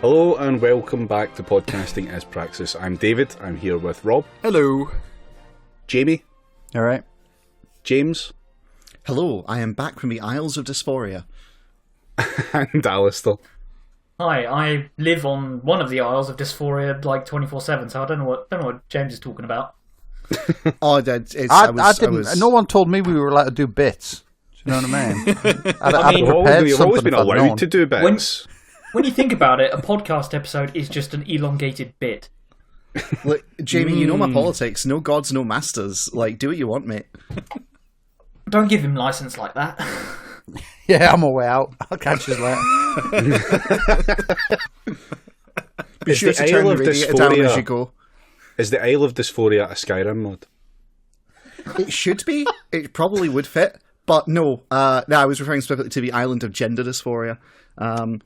Hello and welcome back to Podcasting as Praxis. I'm David. I'm here with Rob. Hello. Jamie. All right. James. Hello, I am back from the Isles of Dysphoria. And Alistair. Hi, I live on one of the Isles of Dysphoria like 24/7, so I don't know what James is talking about. Oh, no one told me we were allowed to do bits. Do you know what I mean? We've always been allowed to do bits. When you think about it, a podcast episode is just an elongated bit. Look, Jamie, you know my politics. No gods, no masters. Like, do what you want, mate. Don't give him license like that. Yeah, I'm away out. I'll catch you later. Be sure to turn the radiator down as you go. Is the Isle of Dysphoria a Skyrim mod? It should be. It probably would fit. But no, I was referring specifically to the island of gender dysphoria,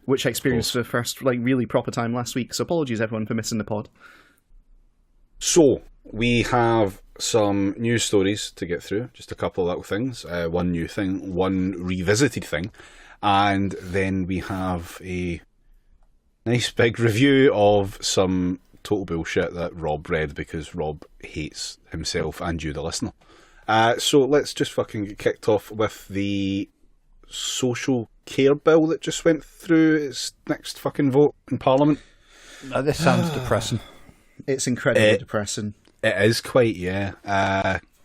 which I experienced for the first really proper time last week. So apologies, everyone, for missing the pod. So, we have some news stories to get through. Just a couple of little things. One new thing, one revisited thing. And then we have a nice big review of some total bullshit that Rob read because Rob hates himself and you, the listener. So let's just fucking get kicked off with the social care bill that just went through its next fucking vote in Parliament. This sounds depressing. It's incredibly depressing. It is quite, yeah.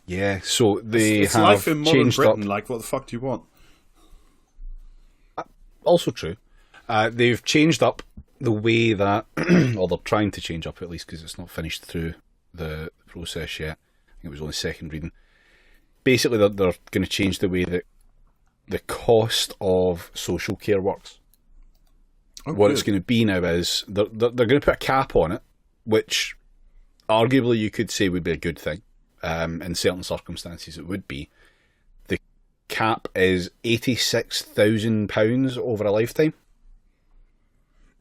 Yeah, so they it's have life in modern changed Britain, up. like, what the fuck do you want? Also true. They've changed up the way that, or they're trying to change up at least because it's not finished through the process yet. I think it was only second reading. Basically, they're going to change the way that the cost of social care works. What it's going to be now is they're going to put a cap on it, which arguably you could say would be a good thing. In certain circumstances, it would be. The cap is £86,000 over a lifetime.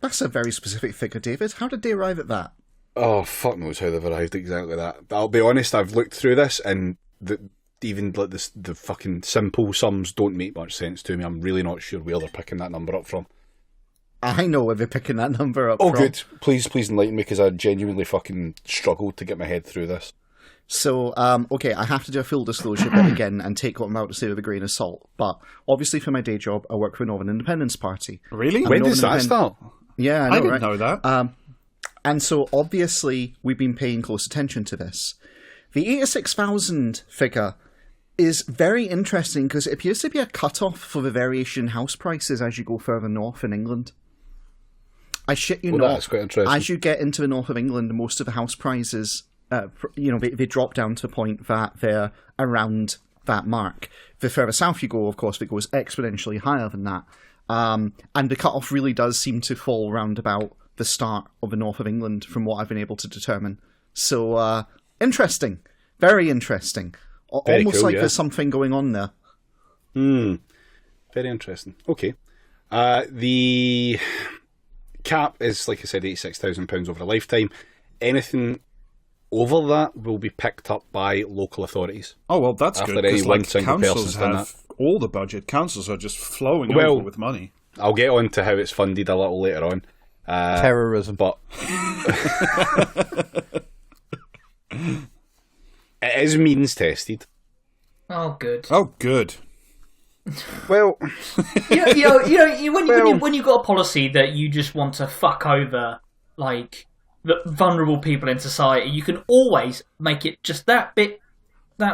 That's a very specific figure, David. How did they arrive at that? Oh, fuck knows how they've arrived at exactly that. I'll be honest, I've looked through this and even like the fucking simple sums don't make much sense to me. I'm really not sure where they're picking that number up from. I know where they're picking that number up from. Oh, good. Please enlighten me, because I genuinely fucking struggled to get my head through this. So, okay, I have to do a full disclosure bit again and take what I'm about to say with a grain of salt. But obviously, for my day job, I work for the Northern Independence Party. Really? When does that start? Yeah, I know, I didn't right? know that. And so, obviously, we've been paying close attention to this. The 86,000 figure is very interesting because it appears to be a cut-off for the variation in house prices as you go further north in England. I shit you not, that's quite interesting. As you get into the north of England, most of the house prices, they drop down to a point that they're around that mark. The further south you go, of course, it goes exponentially higher than that. And the cut-off really does seem to fall round about the start of the north of England, from what I've been able to determine. So, interesting. Very interesting. Very Almost cool, like yeah. there's something going on there. Very interesting. Okay. The cap is, like I said, £86,000 over a lifetime. Anything over that will be picked up by local authorities. Oh, well, that's After good, any because one single councils person's done have all the budget. Councils are just flowing over with money. I'll get on to how it's funded a little later on. Terrorism. But it is means tested. Oh, good. Oh, good. Well, when you got a policy that you just want to fuck over, like, the vulnerable people in society, you can always make it just that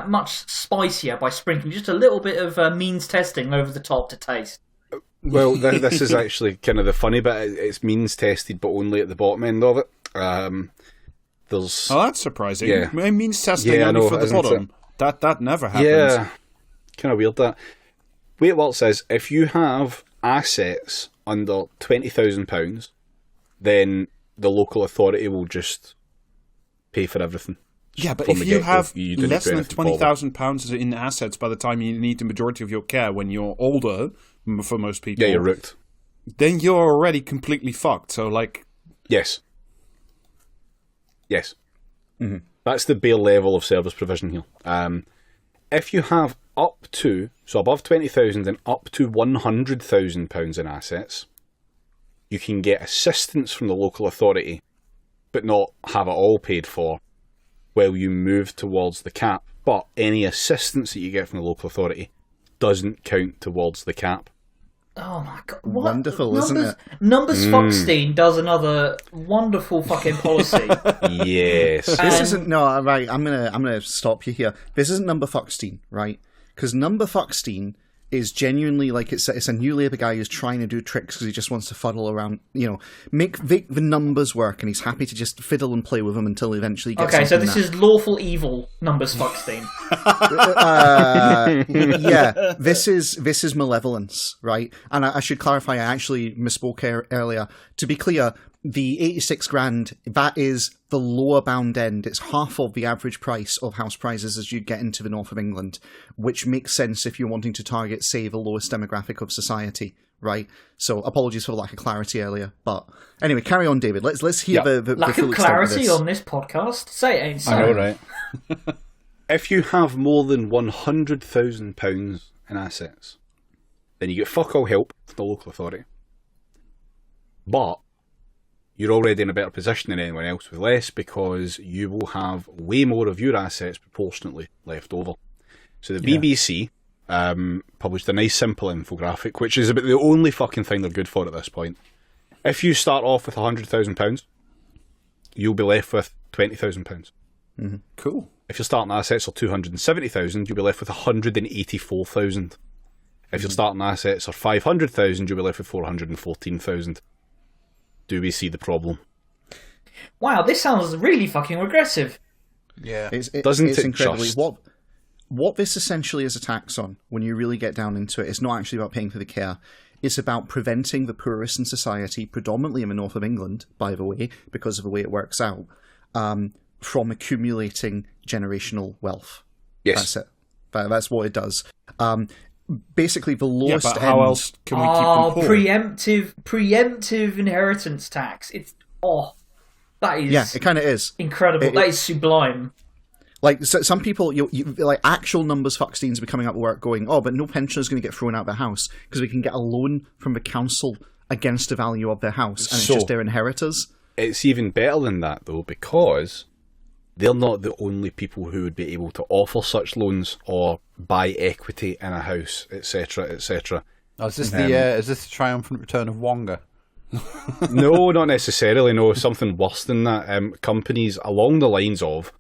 much spicier by sprinkling just a little bit of means testing over the top to taste. Well, this is actually kind of the funny bit. It's means tested, but only at the bottom end of it. There's that's surprising. Yeah. It means testing only for the bottom. That never happens. Yeah, kind of weird that. Way it works is, if you have assets under £20,000, then the local authority will just pay for everything. Yeah, but From if the you get-go, have you don't less do than anything forward. £20,000 in assets by the time you need the majority of your care when you're older, for most people, Yeah, you're rooked. then you're already completely fucked. So, like... Yes. Mm-hmm. That's the bare level of service provision here. If you have up to, so above 20,000 and up to £100,000 in assets, you can get assistance from the local authority, but not have it all paid for while you move towards the cap. But any assistance that you get from the local authority doesn't count towards the cap. Oh my god! What? Wonderful, isn't it? Numbers Foxstein does another wonderful fucking policy. Yes. This isn't right. I'm gonna stop you here. This isn't Number Foxstein, right? Because Number Foxstein is genuinely like it's a new Labour guy who's trying to do tricks because he just wants to fuddle around, make the numbers work, and he's happy to just fiddle and play with them until he eventually gets. Okay, so this is lawful evil Numbers Foxstein. Yeah, this is malevolence, right? And I should clarify, I actually misspoke earlier. To be clear, the 86 grand, that is the lower bound end. It's half of the average price of house prices as you get into the north of England, which makes sense if you're wanting to target, say, the lowest demographic of society, right? So apologies for the lack of clarity earlier. But anyway, carry on, David. Let's hear the lack full of extent clarity this. on this podcast. Say it ain't so. I know, right? If you have more than £100,000 in assets, then you get fuck all help from the local authority. But you're already in a better position than anyone else with less, because you will have way more of your assets proportionately left over. So the BBC published a nice simple infographic, which is about the only fucking thing they're good for at this point. If you start off with £100,000, you'll be left with £20,000. Mm-hmm. Cool. If your starting assets are 270,000, you'll be left with 184,000. If your starting assets are 500,000, you'll be left with 414,000. Do we see the problem? Wow, this sounds really fucking regressive. Yeah. It's incredibly just... What this essentially is a tax on, when you really get down into it, it's not actually about paying for the care. It's about preventing the poorest in society, predominantly in the north of England, by the way, because of the way it works out, from accumulating generational wealth. Yes. That's it. That's what it does. Basically, the lowest but how end... else can we keep them poor? preemptive inheritance tax. That is... Yeah, it kind of is. Incredible. That is sublime. Like, so some people, you like actual Numbers Foxsteins will be coming up with work going, but no pensioner is going to get thrown out of their house because we can get a loan from the council against the value of their house, and it's just their inheritors. It's even better than that, though, because they're not the only people who would be able to offer such loans or buy equity in a house, etc., etc. Oh, is this the triumphant return of Wonga? No, not necessarily. No, something worse than that. Companies along the lines of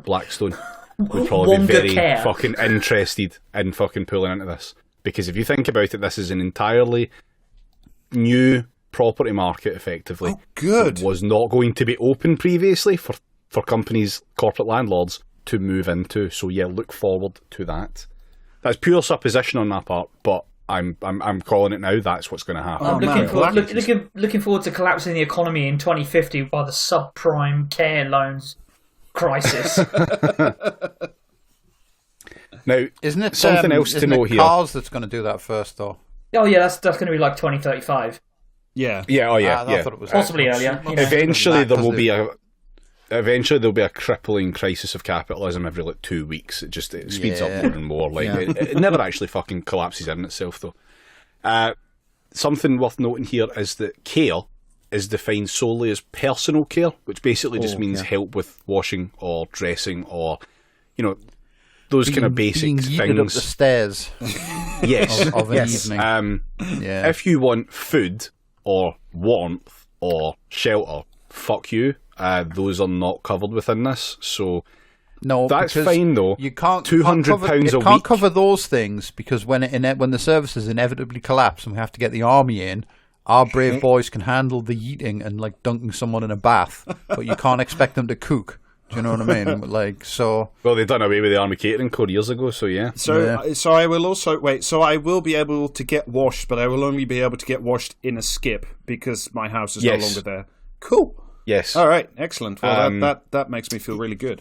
Blackstone would probably be very fucking interested in fucking pulling into this, because if you think about it, this is an entirely new property market, effectively. Oh, good. It was not going to be open previously for companies, corporate landlords, to move into. So yeah, look forward to that. That's pure supposition on my part, but I'm calling it now. That's what's going to happen. I'm looking forward to collapsing the economy in 2050 by the subprime care loans crisis. Now, isn't it something else to know here? Cars that's going to do that first, though. Oh yeah, that's going to be like 2035. Yeah. Yeah. Oh yeah. I thought it was possibly earlier. Eventually, there'll be a crippling crisis of capitalism every 2 weeks. It speeds up more and more. It never actually fucking collapses in itself, though. Something worth noting here is that care is defined solely as personal care, which basically just means help with washing or dressing or, those kind of basic things. Up the stairs. Yes. of an evening. If you want food or warmth or shelter, fuck you. Those are not covered within this. So no, that's fine though. You can't £200 a week. You can't cover those things because when the services inevitably collapse and we have to get the army in, our brave boys can handle the eating and dunking someone in a bath, but you can't expect them to cook. Do you know what I mean? Well, they done away with the army catering code years ago, so yeah. So I will also So I will be able to get washed, but I will only be able to get washed in a skip because my house is no longer there. Cool. Yes. All right. Excellent. Well, that makes me feel really good.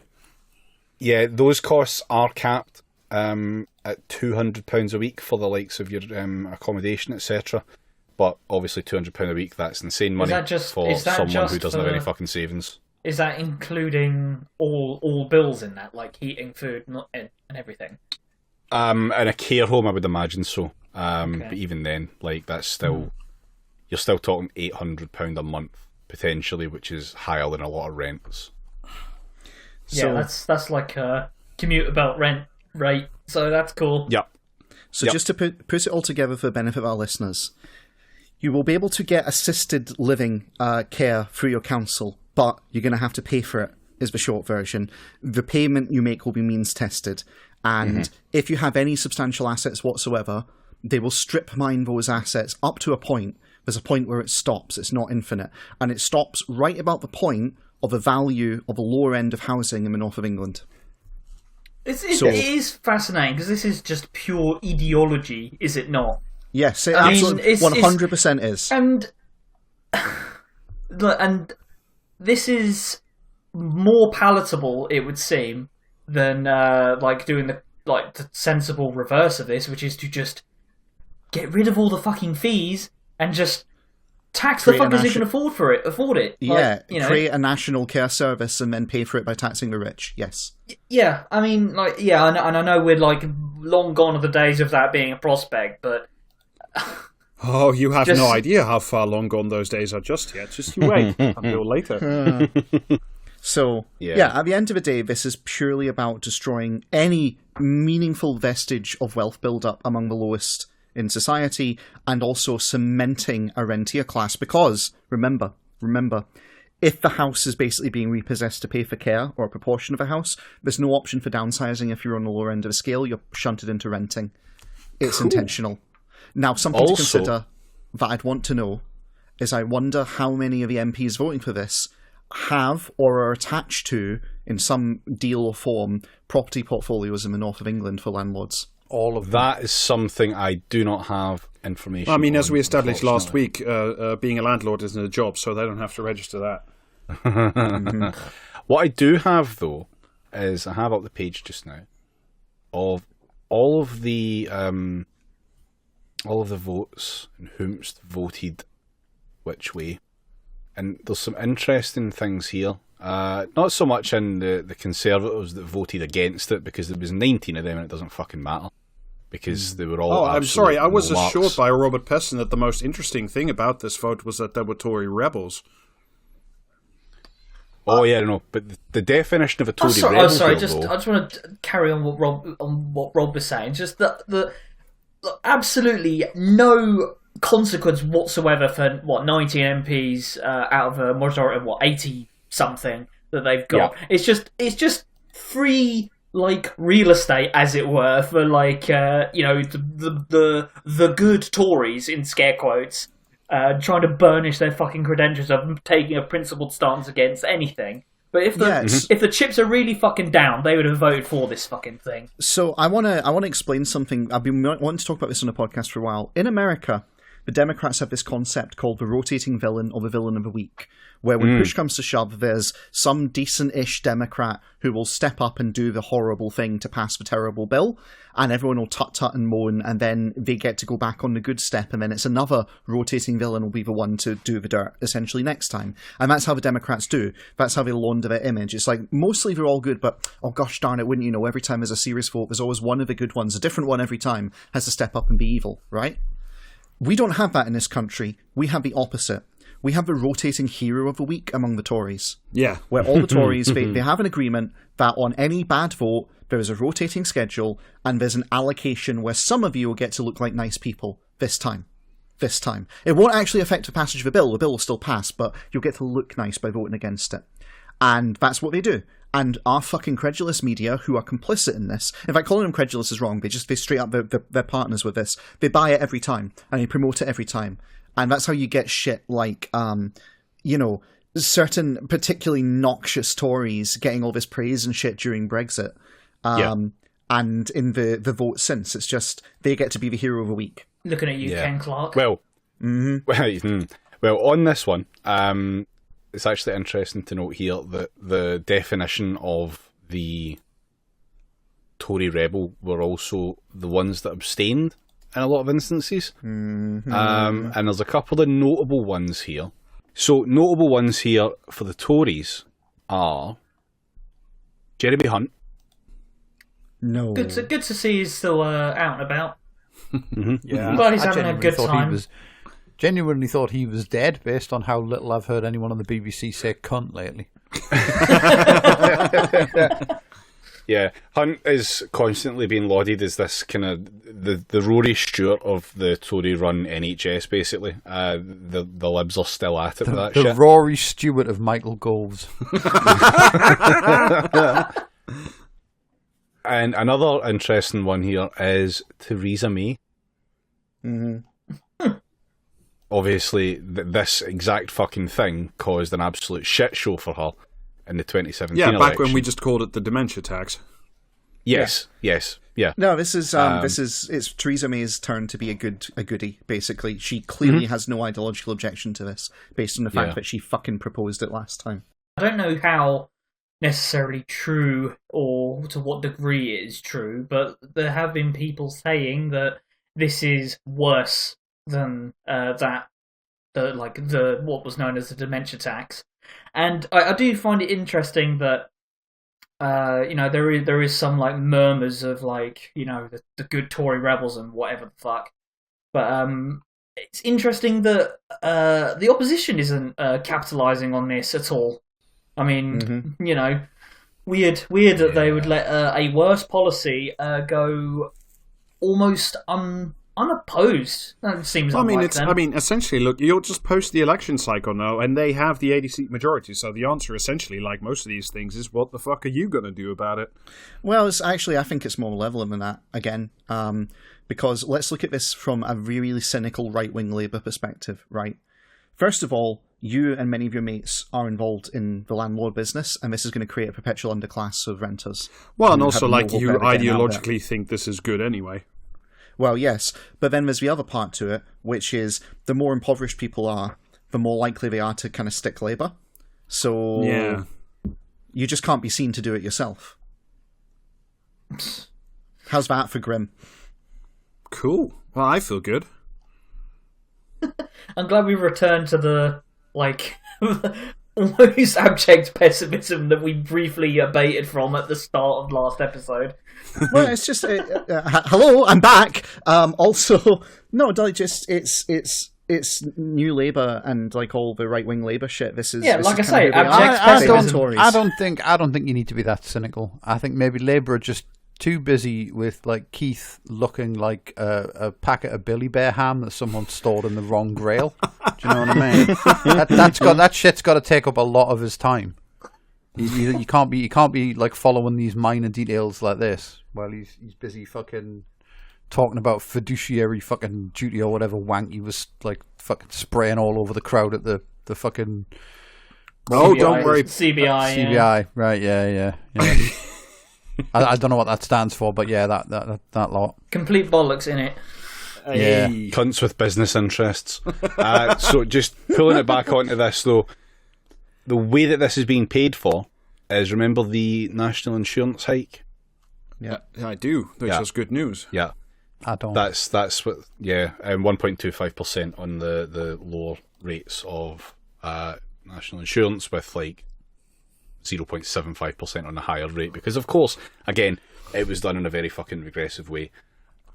Yeah, those costs are capped at £200 a week for the likes of your accommodation, etc. But obviously, £200 a week—that's insane money for someone who doesn't have any fucking savings. Is that including all bills in that, like heating, food, and everything? In a care home, I would imagine so. But even then, that's still you're still talking £800 a month potentially, which is higher than a lot of rents. Yeah, that's like a commuter belt rent rate, so that's cool. Yep. So just to put it all together for the benefit of our listeners, you will be able to get assisted living care through your council, but you're going to have to pay for it, is the short version. The payment you make will be means tested. And if you have any substantial assets whatsoever, they will strip mine those assets up to a point. There's a point where it stops. It's not infinite. And it stops right about the point of the value of a lower end of housing in the north of England. It is fascinating, because this is just pure ideology, is it not? Yes, it absolutely 100% is. And this is more palatable, it would seem, than doing the sensible reverse of this, which is to just get rid of all the fucking fees and just tax the fuckers who can afford it. Yeah, create a national care service and then pay for it by taxing the rich. Yes. Yeah, I mean, and I know we're long gone are the days of that being a prospect, but oh, you have no idea how far long gone those days are just yet. Just you wait until later. So, at the end of the day, this is purely about destroying any meaningful vestige of wealth build-up among the lowest in society, and also cementing a rentier class, because, remember, if the house is basically being repossessed to pay for care, or a proportion of a house, there's no option for downsizing if you're on the lower end of the scale, you're shunted into renting. It's intentional. Now, something to consider that I'd want to know is I wonder how many of the MPs voting for this have or are attached to, in some deal or form, property portfolios in the north of England for landlords. All of that is something I do not have information. I mean, as on, we established last week, being a landlord isn't a job, so they don't have to register that. What I do have, though, is I have up the page just now of all of the votes and whomst voted which way, and there's some interesting things here. Not so much in the Conservatives that voted against it, because there was 19 of them and it doesn't fucking matter, because they were all I'm sorry, I was marks. assured by Robert Peston that the most interesting thing about this vote was that there were Tory rebels. Oh yeah, no, but the definition of a Tory rebel... I just want to carry on what Rob was saying. Just the absolutely no consequence whatsoever for 19 MPs out of a majority of 80 something that they've got. Yeah. It's just free real estate, as it were, for the good Tories in scare quotes, trying to burnish their fucking credentials of taking a principled stance against anything. But if the chips are really fucking down, they would have voted for this fucking thing. So I want to explain something. I've been wanting to talk about this on a podcast for a while. In America, the Democrats have this concept called the rotating villain, or the villain of the week, where when push comes to shove, there's some decent-ish Democrat who will step up and do the horrible thing to pass the terrible bill, and everyone will tut-tut and moan, and then they get to go back on the good step, and then it's another rotating villain will be the one to do the dirt, essentially, next time. And that's how the Democrats do. That's how they launder their image. It's like, mostly they're all good, but, oh gosh darn it, wouldn't you know, every time there's a serious vote, there's always one of the good ones, a different one every time, has to step up and be evil, right? We don't have that in this country. We have the opposite. We have the rotating hero of the week among the Tories. Yeah. Where all the Tories, they have an agreement that on any bad vote, there is a rotating schedule, and there's an allocation where some of you will get to look like nice people this time. It won't actually affect the passage of the bill. The bill will still pass, but you'll get to look nice by voting against it. And that's what they do. And our fucking credulous media, who are complicit in this, in fact, calling them credulous is wrong. They straight up, they're partners with this. They buy it every time, and they promote it every time. And that's how you get shit like, certain particularly noxious Tories getting all this praise and shit during Brexit. And in the vote since, it's just, they get to be the hero of the week. Looking at you, Ken Clark. Well, on this one, it's actually interesting to note here that the definition of the Tory rebel were also the ones that abstained in a lot of instances. And there's a couple of notable ones here. So, notable ones here for the Tories are Jeremy Hunt. No. Good to see he's still out and about. Yeah, Well, he's having a good time. genuinely thought he was dead based on how little I've heard anyone on the BBC say cunt lately. Yeah, Hunt is constantly being lauded as this kind of the Rory Stewart of the Tory-run NHS, basically. The Libs are still at it with that The shit. Rory Stewart of Michael Goves. And another interesting one here is Theresa May. Mm-hmm. Obviously, this exact fucking thing caused an absolute shit show for her in the 2017 Yeah, election. back when we just called it the dementia tax. Yes. No, this is it's Theresa May's turn to be a goodie. Basically, she clearly has no ideological objection to this, based on the fact that she fucking proposed it last time. I don't know how necessarily true or to what degree it is true, but there have been people saying that this is worse than what was known as the dementia tax. And I do find it interesting that there is some like murmurs of like the good Tory rebels and whatever the fuck, but it's interesting that the opposition isn't capitalising on this at all. I mean, weird that they would let a worse policy go almost unopposed. That seems. Essentially, look, you'll just post the election cycle now, and they have the 80-seat majority. So the answer, essentially, like most of these things, is what the fuck are you going to do about it? Well, I think it's more malevolent than that again, because let's look at this from a really cynical right-wing Labour perspective, right? First of all, you and many of your mates are involved in the landlord business, and this is going to create a perpetual underclass of renters. Well, and also, like, you ideologically think this is good anyway. Well, yes, but then there's the other part to it, which is the more impoverished people are, the more likely they are to kind of stick Labour. So you just can't be seen to do it yourself. How's that for Grim? Cool. Well, I feel good. I'm glad we've returned to the almost abject pessimism that we briefly abated from at the start of last episode. Well, it's just hello, I'm back. Also, no, it's New Labour and like all the right wing Labour shit. This is like I is say, kind of abject pessimism. I don't think you need to be that cynical. I think maybe Labour are just too busy with like Keith looking like a packet of Billy Bear ham that someone stored in the wrong grail. Do you know what I mean? that shit's got to take up a lot of his time. You can't be like following these minor details like this while he's busy fucking talking about fiduciary fucking duty or whatever wank he was like fucking spraying all over the crowd at the fucking. Oh, CBI, don't worry. CBI, right? Yeah. I don't know what that stands for, but yeah, that lot. Complete bollocks in it. Yeah, cunts with business interests. So just pulling it back onto this though, the way that this is being paid for is, remember the national insurance hike? Yeah, I do. Which is good news. Yeah, I don't. That's what. Yeah, 1.25% on the lower rates of national insurance, with like 0.75% on the higher rate, because of course, again, it was done in a very fucking regressive way.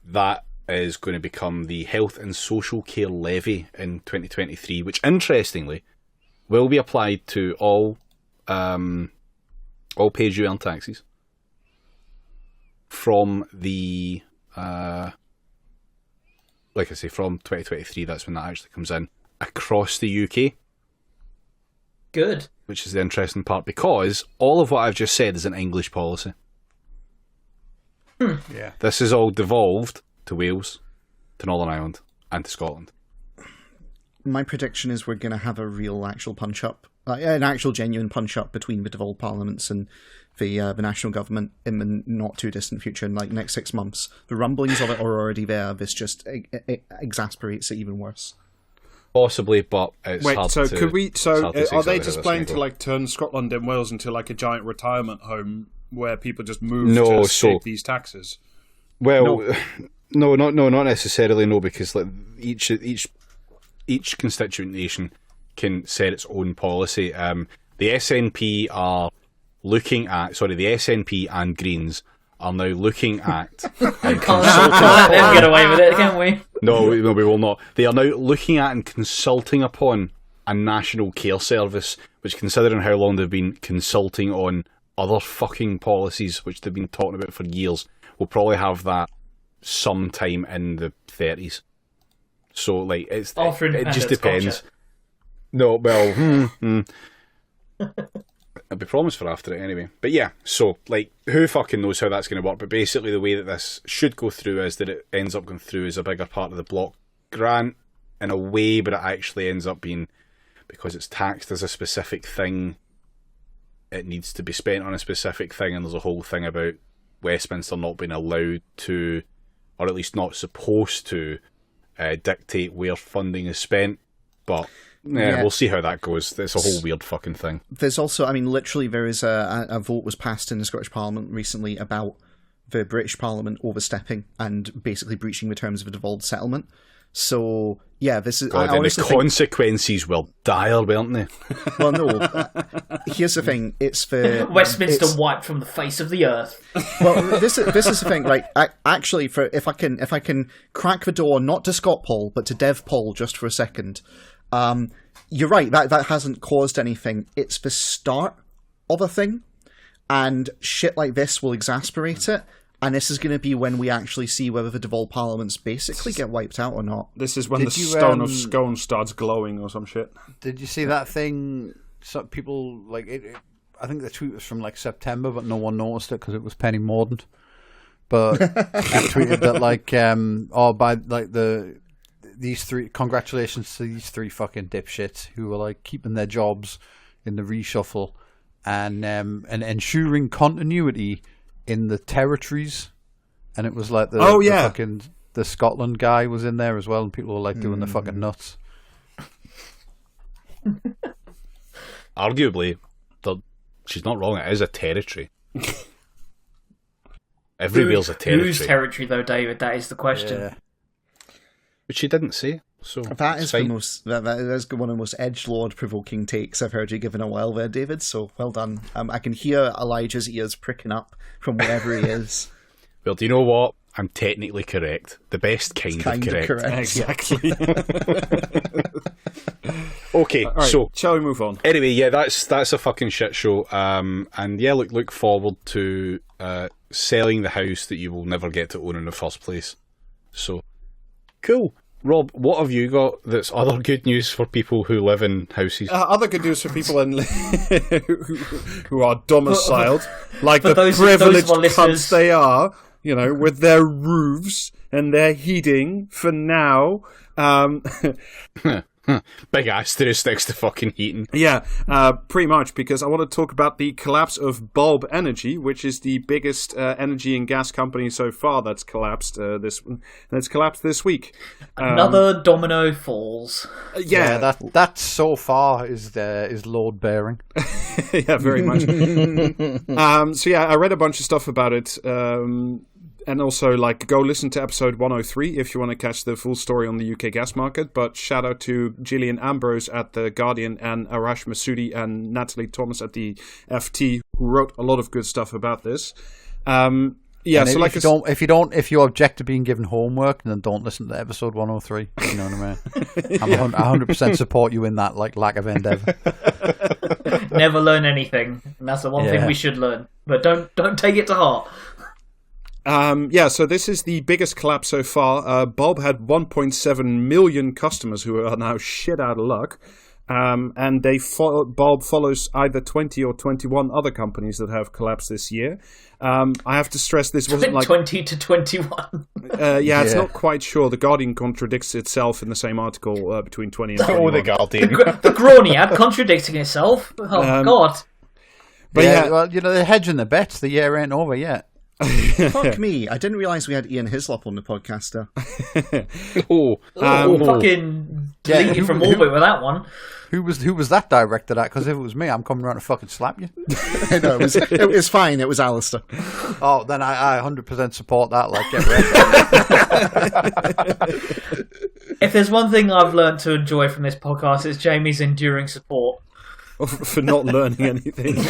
That is going to become the health and social care levy in 2023, which interestingly will be applied to all pay-as-you-earn taxes from the like I say, from 2023. That's when that actually comes in across the UK. Good. Which is the interesting part, because all of what I've just said is an English policy. Yeah. This is all devolved to Wales, to Northern Ireland, and to Scotland. My prediction is we're going to have a real actual punch-up, an actual genuine punch-up between the devolved parliaments and the national government in the not-too-distant future, in like next 6 months. The rumblings of it are already there. This just exasperates it even worse. Possibly, but it's Wait, hard so to... could we? So are they are they just planning to like turn Scotland and Wales into like a giant retirement home where people just move to escape these taxes? Well, no, not necessarily. No, because like each constituent nation can set its own policy. The SNP are looking at. Sorry, the SNP and Greens are now looking at and Can't consulting let them upon... get away with it, can we? No, we will not. They are now looking at and consulting upon a national care service, which, considering how long they've been consulting on other fucking policies, which they've been talking about for years, will probably have that sometime in the 30s. So, like, it just Independence, depends. gotcha. No, well, it'll be promised for after it anyway. But yeah, so, like, who fucking knows how that's going to work? But basically, the way that this should go through is that it ends up going through as a bigger part of the block grant in a way, but it actually ends up being, because it's taxed as a specific thing, it needs to be spent on a specific thing, and there's a whole thing about Westminster not being allowed to, or at least not supposed to, dictate where funding is spent. But we'll see how that goes. It's a whole weird fucking thing. There's also, I mean, literally there is a vote was passed in the Scottish Parliament recently about the British Parliament overstepping and basically breaching the terms of a devolved settlement. So, yeah, this is... God, and the consequences were dire, weren't they? Well, no. Here's the thing. It's for... Westminster wiped from the face of the earth. Well, this is the thing. Like, actually, for if I can crack the door, not to Scott Paul, but to Dev Paul, just for a second. You're right. That hasn't caused anything. It's the start of a thing, and shit like this will exasperate it. And this is going to be when we actually see whether the devolved parliaments basically get wiped out or not. This is when the stone of scone starts glowing or some shit. Did you see that thing? Some people, like, I think the tweet was from, like, September, but no one noticed it because it was Penny Mordaunt. But I tweeted that, like, these three, congratulations to these three fucking dipshits who are, like, keeping their jobs in the reshuffle and ensuring continuity in the territories. And it was like the Scotland guy was in there as well, and people were, like, doing the fucking nuts. Arguably, she's not wrong. It is a territory. Everywhere's a territory. Whose territory, though, David? That is the question. Yeah. Which she didn't say. So that is the most. That is one of the most edgelord provoking takes I've heard you give in a while, there, David. So well done. I can hear Elijah's ears pricking up from wherever he is. Well, do you know what? I'm technically correct. The best kind of correct. Exactly. Okay, right, so shall we move on? Anyway, yeah, that's a fucking shit show. And yeah, look forward to selling the house that you will never get to own in the first place. So cool. Rob, what have you got that's other good news for people who live in houses? Other good news for people who are domiciled, like the those privileged listeners. cunts they are, you know, with their roofs and their heating for now. Big asterisk next to fucking heating. Yeah, pretty much, because I want to talk about the collapse of Bulb Energy, which is the biggest energy and gas company so far that's collapsed this week. Another domino falls. Yeah, that so far is load bearing. Yeah, very much. So yeah, I read a bunch of stuff about it. And also, like, go listen to episode 103 if you want to catch the full story on the UK gas market. But shout out to Gillian Ambrose at The Guardian and Arash Massoudi and Natalie Thomas at the FT, who wrote a lot of good stuff about this. Yeah, and so like if you object to being given homework, then don't listen to episode 103. You know what I mean? I'm 100% support you in that, like, lack of endeavour. Never learn anything. And that's the one thing we should learn. But don't take it to heart. Yeah, so this is the biggest collapse so far. Bulb had 1.7 million customers who are now shit out of luck. And Bulb follows either 20 or 21 other companies that have collapsed this year. I have to stress this wasn't like 20 to 21. It's not quite sure. The Guardian contradicts itself in the same article between 20 and 21. Oh, the Guardian. The Grawny ad contradicting itself. Oh, God. But well, you know, they're hedging their bets. The year ain't over yet. Fuck me. I didn't realise we had Ian Hislop on the podcast there. Fucking deleted from orbit with that one. Who was that directed at? Because if it was me, I'm coming around to fucking slap you. No, it was fine. It was Alistair. Oh, then I 100% support that. Like, get ready. If there's one thing I've learned to enjoy from this podcast, it's Jamie's enduring support. For not learning anything.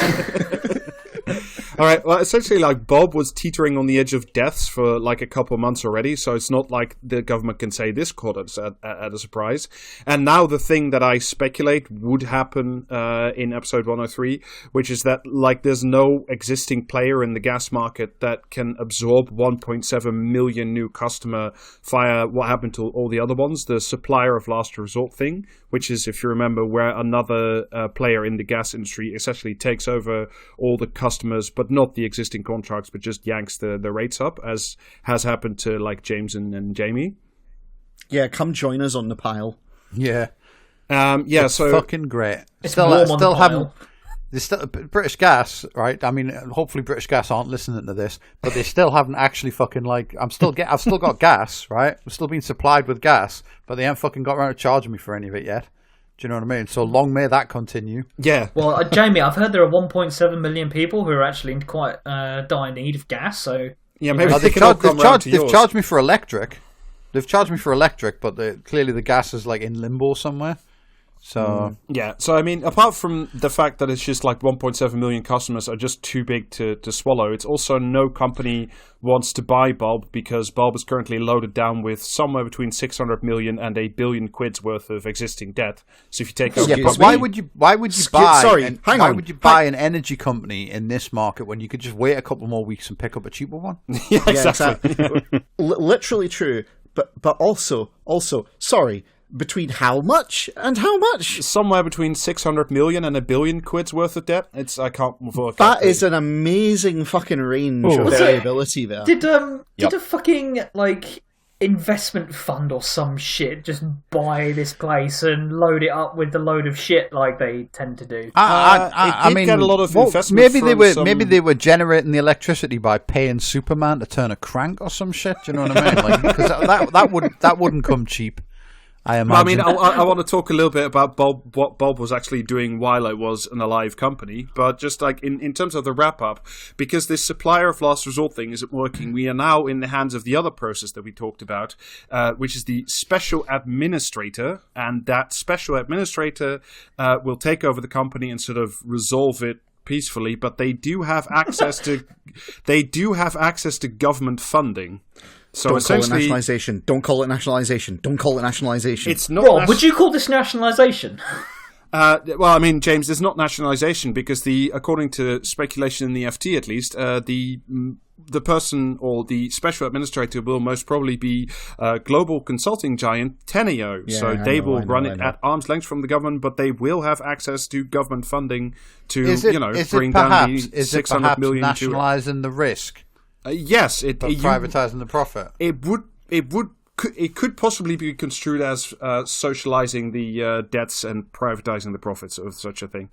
All right. Well, essentially, like Bob was teetering on the edge of deaths for like a couple of months already, so it's not like the government can say this caught us at a surprise. And now the thing that I speculate would happen in episode 103, which is that like there's no existing player in the gas market that can absorb 1.7 million new customer via what happened to all the other ones, the supplier of last resort thing, which is, if you remember, where another player in the gas industry essentially takes over all the customers, but not the existing contracts, but just yanks the rates up, as has happened to like James and Jamie. Yeah, come join us on the pile. Yeah. It's so fucking great. It's warm on the pile. There's still British Gas, right? I mean, hopefully British Gas aren't listening to this, but they still haven't actually fucking like. I've still got gas, right? I'm still being supplied with gas, but they haven't fucking got around to charging me for any of it yet. Do you know what I mean? So long may that continue. Yeah. Well, Jamie, I've heard there are 1.7 million people who are actually in quite dire need of gas. So yeah, maybe they've charged me for electric. They've charged me for electric, but clearly the gas is like in limbo somewhere. So yeah, so I mean, apart from the fact that it's just like 1.7 million customers are just too big to swallow, it's also no company wants to buy Bulb because Bulb is currently loaded down with somewhere between 600 million and £1 billion worth of existing debt. So if you take over, but why would you buy an energy company in this market when you could just wait a couple more weeks and pick up a cheaper one? Yeah, exactly. Literally true, but also, sorry. Between how much and how much? Somewhere between 600 million and £1 billion worth of debt. I can't work. That is an amazing fucking range of variability there. Did a fucking like investment fund or some shit just buy this place and load it up with a load of shit like they tend to do? I mean, get a lot of investment. Maybe they were generating the electricity by paying Superman to turn a crank or some shit. Do you know what I mean? Like, because that wouldn't come cheap. I imagine. Well, I mean, I want to talk a little bit about Bob, what Bob was actually doing while it was an alive company, but just like in terms of the wrap-up, because this supplier of last resort thing isn't working, we are now in the hands of the other process that we talked about, which is the special administrator, and that special administrator will take over the company and sort of resolve it peacefully, but they do have access to government funding. So don't call it nationalisation. Don't call it nationalisation. Don't call it nationalisation. It's not. Rob, would you call this nationalisation? Well, I mean, James, it's not nationalisation because according to speculation in the FT at least, the person or the special administrator will most probably be global consulting giant Teneo. Yeah, so they will run it at arm's length from the government, but they will have access to government funding to bring down the 600 million. Nationalising the risk. Yes, privatising the profit. It could possibly be construed as socialising the debts and privatising the profits of such a thing.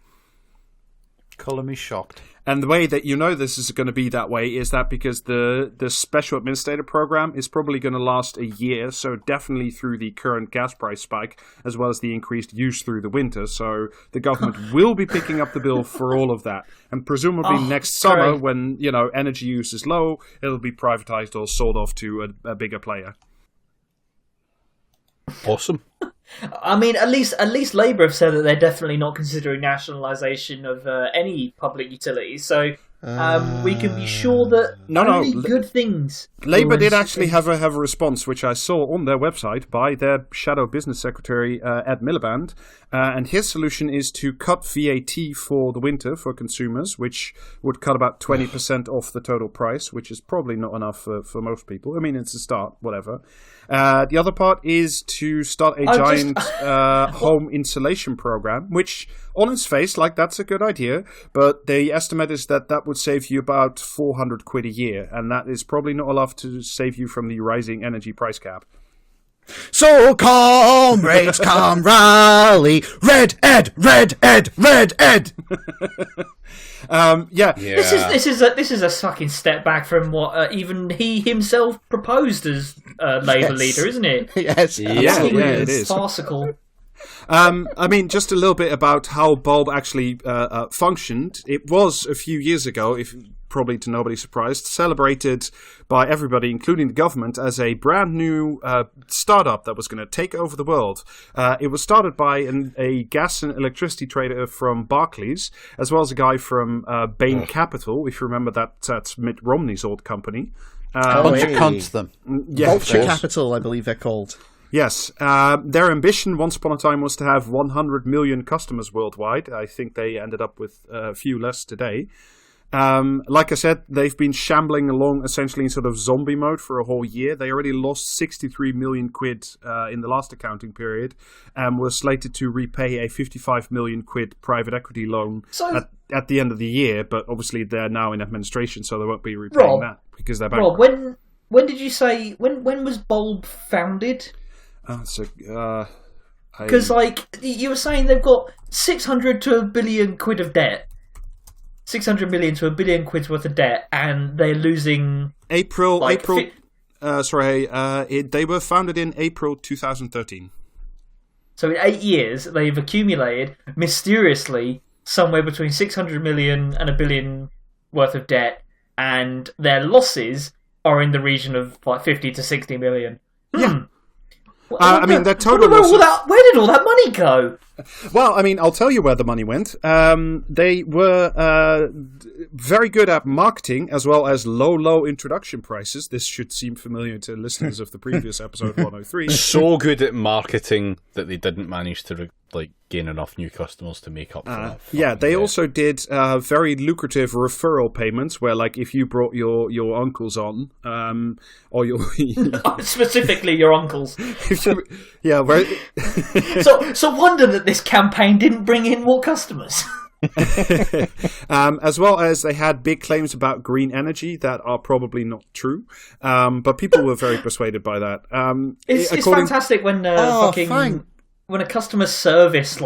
Colour me shocked. And the way that you know this is going to be that way is that because the special administrator program is probably going to last a year, so definitely through the current gas price spike, as well as the increased use through the winter. So the government will be picking up the bill for all of that. And presumably next summer, when energy use is low, it'll be privatized or sold off to a bigger player. Awesome. I mean, at least Labour have said that they're definitely not considering nationalisation of any public utilities. So we can be sure that only good things. Labour did actually have a response, which I saw on their website by their shadow business secretary Ed Miliband, and his solution is to cut VAT for the winter for consumers, which would cut about 20% off the total price, which is probably not enough for most people. I mean, it's a start, whatever. The other part is to start a giant home insulation program, which on its face, that's a good idea, but the estimate is that would save you about £400 a year, and that is probably not enough to save you from the rising energy price cap. So comrades, come rally, Red Ed. Yeah. This is a fucking step back from what even he himself proposed as Labour leader, isn't it? Yes. Yeah, it is farcical. I mean, just a little bit about how Bulb actually functioned. It was a few years ago, if probably to nobody's surprise, celebrated by everybody, including the government, as a brand new startup that was going to take over the world. It was started by a gas and electricity trader from Barclays, as well as a guy from Bain Capital, if you remember that's Mitt Romney's old company. Bunch of cunts, them. Yeah, Vulture Capital, I believe they're called. Yes. Their ambition once upon a time was to have 100 million customers worldwide. I think they ended up with a few less today. Like I said, they've been shambling along essentially in sort of zombie mode for a whole year. They already lost 63 million quid in the last accounting period and were slated to repay a 55 million quid private equity loan at the end of the year. But obviously they're now in administration, so they won't be repaying that because they're bankrupt. Rob, when did you say, when was Bulb founded? Because you were saying they've got 600 to a billion quid of debt. 600 million to a billion quid's worth of debt, and they're losing... They were founded in April 2013. So in 8 years, they've accumulated, mysteriously, somewhere between 600 million and a billion worth of debt, and their losses are in the region of like 50 to 60 million. Yeah. Their total losses... Where did all that money go? Well, I'll tell you where the money went. They were very good at marketing as well as low introduction prices. This should seem familiar to listeners of the previous episode 103. So good at marketing that they didn't manage to gain enough new customers to make up for that. Yeah, they also did very lucrative referral payments where, if you brought your uncles on, or your... Specifically your uncles. Yeah, where... So wonder that this campaign didn't bring in more customers. As well as they had big claims about green energy that are probably not true, but people were very persuaded by that. It's fantastic when when a customer service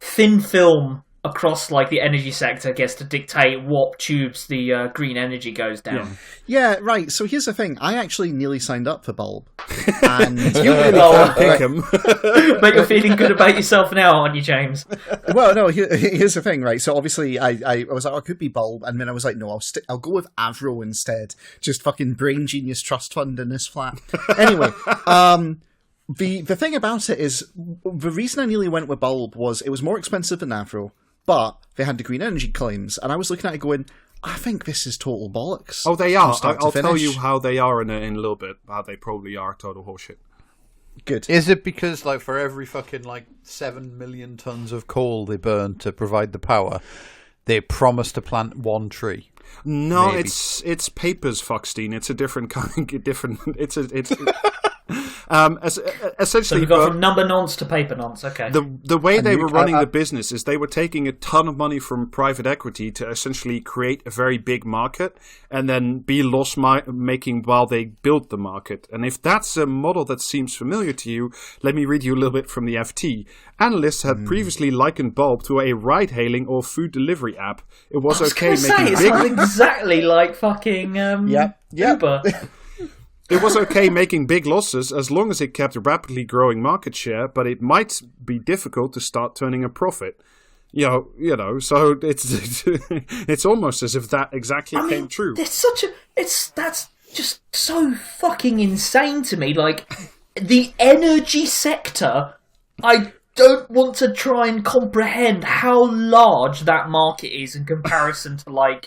thin film across the energy sector gets to dictate what tubes the green energy goes down. Yeah, right. So here's the thing. I actually nearly signed up for Bulb. And you really can't pick him. But you're feeling good about yourself now, aren't you, James? Well, no, here's the thing, right? So obviously I was like, it could be Bulb. And then I was like, no, I'll go with Avro instead. Just fucking Brain Genius Trust Fund in this flat. Anyway, the thing about it is, the reason I nearly went with Bulb was it was more expensive than Avro. But they had the green energy claims, and I was looking at it going, I think this is total bollocks. Oh, they are. I'll tell you how they are in a little bit. How they probably are total horseshit. Good. Is it because, for every fucking, 7 million tons of coal they burn to provide the power, they promise to plant one tree? No, Maybe. it's papers, Foxstein. It's a different kind. It's essentially. So we got from number nonce to paper nonce. Okay. The way they were running the business is they were taking a ton of money from private equity to essentially create a very big market and then be loss making while they build the market. And if that's a model that seems familiar to you, let me read you a little bit from the FT. Analysts had previously likened Bulb to a ride-hailing or food delivery app. It was okay making it sounds exactly like fucking Uber. It was okay making big losses as long as it kept a rapidly growing market share, but it might be difficult to start turning a profit. So it's almost as if that exactly came true. That's just so fucking insane to me. The energy sector, I don't want to try and comprehend how large that market is in comparison to a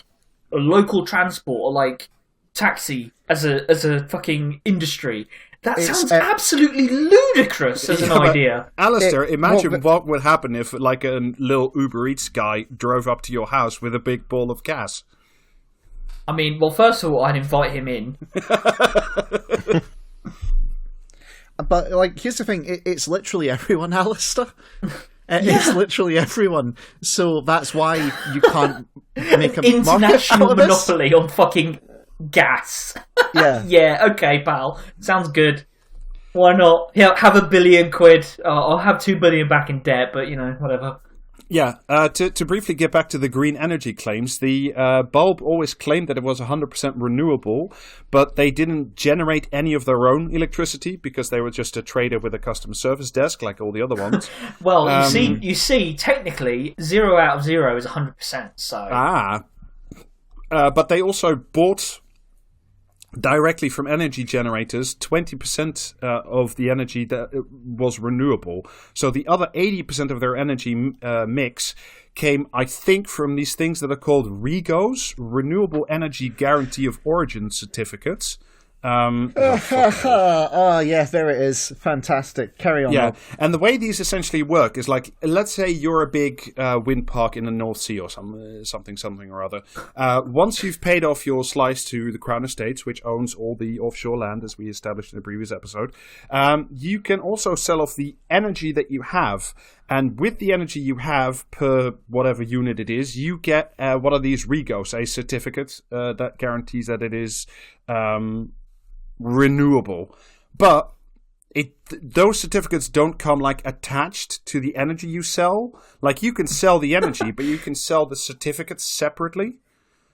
local transport or taxi as a fucking industry. That sounds absolutely ludicrous as an idea. Alistair, imagine what would happen if a little Uber Eats guy drove up to your house with a big ball of gas. Well, first of all, I'd invite him in. But here's the thing: it's literally everyone, Alistair. It's literally everyone. So that's why you can't make a international market monopoly on fucking gas. Yeah. Yeah. Okay, pal. Sounds good. Why not? Yeah, have £1 billion. I'll have 2 billion back in debt, but whatever. Yeah, to briefly get back to the green energy claims, the Bulb always claimed that it was 100% renewable, but they didn't generate any of their own electricity because they were just a trader with a customer service desk like all the other ones. Well, you see, technically, 0 out of 0 is 100%. So But they also bought directly from energy generators 20% of the energy that was renewable. So the other 80% of their energy mix came, I think, from these things that are called REGOs, Renewable Energy Guarantee of Origin certificates. Oh, yes, there it is. Fantastic. Carry on. Yeah, Rob. and the way these essentially work is like, let's say you're a big wind park in the North Sea or something or other. Once you've paid off your slice to the Crown Estates, which owns all the offshore land, as we established in the previous episode, you can also sell off the energy that you have. And with the energy you have per whatever unit it is, you get one of these REGOs, a certificate that guarantees that it is renewable. But those certificates don't come like attached to the energy you sell. Like, you can sell the energy, but you can sell the certificates separately.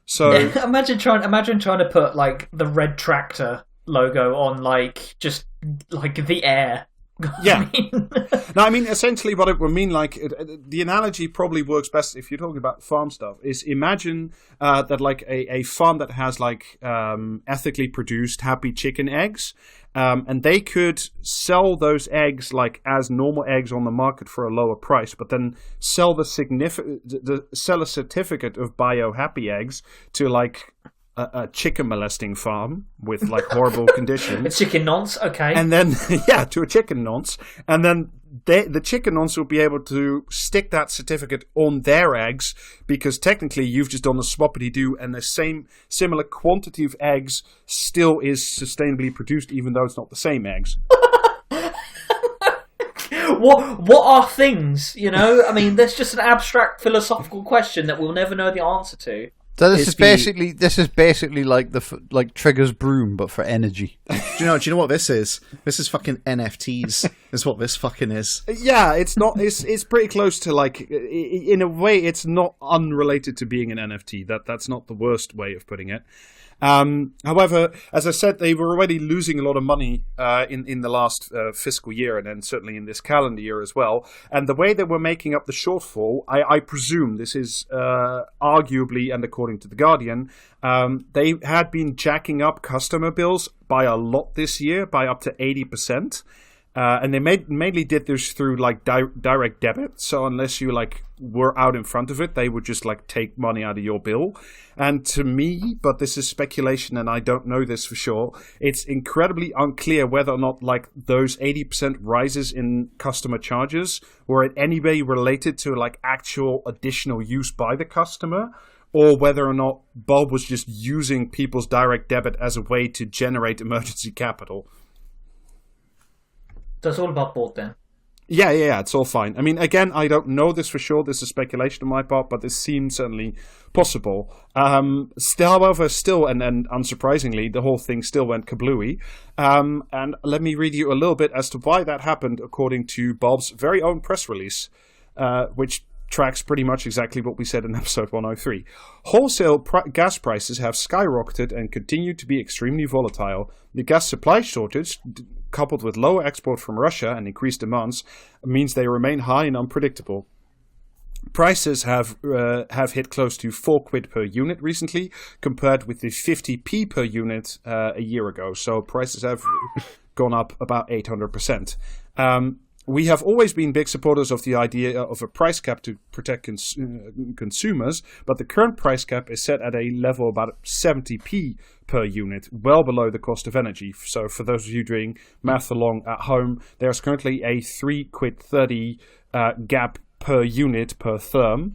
So imagine trying to put like the red tractor logo on like just like the air. Yeah. I mean, essentially what it would mean, like, the analogy probably works best if you're talking about farm stuff, is imagine that like a farm that has like ethically produced happy chicken eggs, and they could sell those eggs like as normal eggs on the market for a lower price, but then sell sell a certificate of bio happy eggs to like a chicken molesting farm with like horrible conditions. A chicken nonce, okay. And then, to a chicken nonce. And then the chicken nonce will be able to stick that certificate on their eggs, because technically you've just done a swappity-doo, and the similar quantity of eggs still is sustainably produced, even though it's not the same eggs. What are things, you know? I mean, there's just an abstract philosophical question that we'll never know the answer to. So this is basically like like Trigger's broom, but for energy. Do you know what this is? This is fucking NFTs. Is what this fucking is. Yeah, it's not. It's pretty close to like. In a way, it's not unrelated to being an NFT. That's not the worst way of putting it. However, as I said, they were already losing a lot of money in the last fiscal year, and then certainly in this calendar year as well. And the way they were making up the shortfall, I presume this is arguably, and according to The Guardian, they had been jacking up customer bills by a lot this year, by up to 80%. And they mainly did this through like direct debit. So unless you like were out in front of it, they would just like take money out of your bill. And to me, but this is speculation and I don't know this for sure, it's incredibly unclear whether or not like those 80% rises in customer charges were in any way related to like actual additional use by the customer, or whether or not Bob was just using people's direct debit as a way to generate emergency capital. So it's all about board then. Yeah, it's all fine. I mean, again, I don't know this for sure. This is speculation on my part, but this seems certainly possible. However, and unsurprisingly, the whole thing still went kablooey. And let me read you a little bit as to why that happened, according to Bob's very own press release, which tracks pretty much exactly what we said in episode 103. Wholesale gas prices have skyrocketed and continue to be extremely volatile. The gas supply shortage, coupled with lower export from Russia and increased demands, means they remain high and unpredictable. Prices have hit close to 4 quid per unit recently, compared with the 50p per unit a year ago. So prices have gone up about 800%. We have always been big supporters of the idea of a price cap to protect consumers, but the current price cap is set at a level about 70p per unit, well below the cost of energy. So for those of you doing math along at home, there's currently a 3 quid 30 gap per unit per therm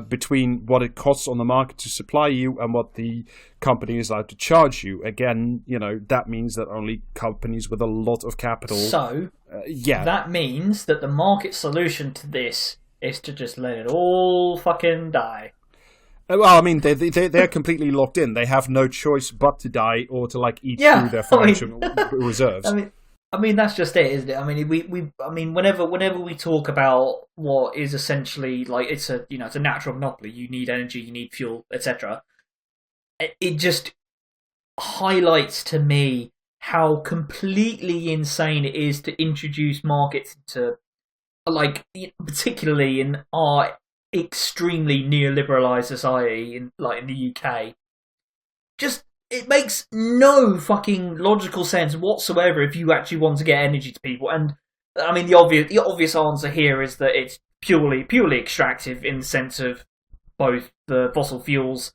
between what it costs on the market to supply you and what the company is allowed to charge you. Again, you know, that means that only companies with a lot of capital... So, that means that the market solution to this is to just let it all fucking die. Well, I mean, they're completely locked in. They have no choice but to die or to, like, eat through their financial reserves. I mean, that's just it, isn't it? I mean, whenever we talk about what is essentially like it's a natural monopoly. You need energy, you need fuel, etc. It just highlights to me how completely insane it is to introduce markets into, like, particularly in our extremely neoliberalized society in the UK. it makes no fucking logical sense whatsoever if you actually want to get energy to people. And I mean, the obvious answer here is that it's purely extractive in the sense of both the fossil fuels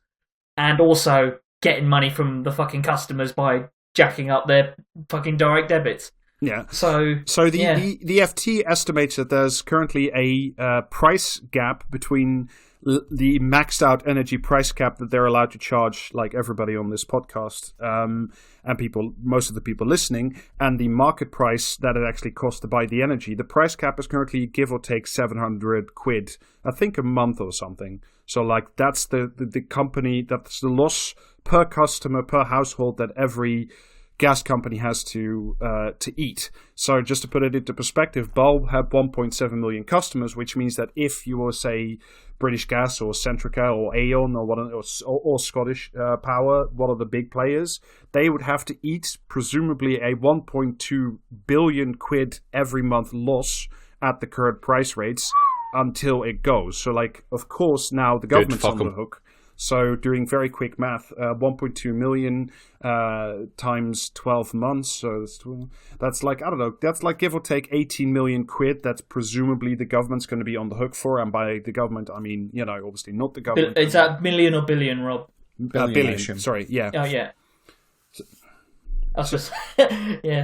and also getting money from the fucking customers by jacking up their fucking direct debits. Yeah. So the FT estimates that there's currently a price gap between the maxed out energy price cap that they're allowed to charge, like everybody on this podcast, and most of the people listening, and the market price that it actually costs to buy the energy. The price cap is currently, give or take, 700 quid, I think, a month or something. So, like, that's the company, that's the loss per customer, per household that every gas company has to eat. So just to put it into perspective, Bulb had 1.7 million customers, which means that if you were, say, British Gas or Centrica or Aon or Scottish Power, one of the big players, they would have to eat presumably a 1.2 billion quid every month loss at the current price rates until it goes. So, like, of course, now the government's on the hook. So doing very quick math, 1.2 million times 12 months, so that's like, I don't know, that's like give or take 18 million quid. That's presumably the government's going to be on the hook for, and by the government, I mean, you know, obviously not the government. Is that million or billion, Rob? Billion, sorry, yeah. Oh, yeah. That's just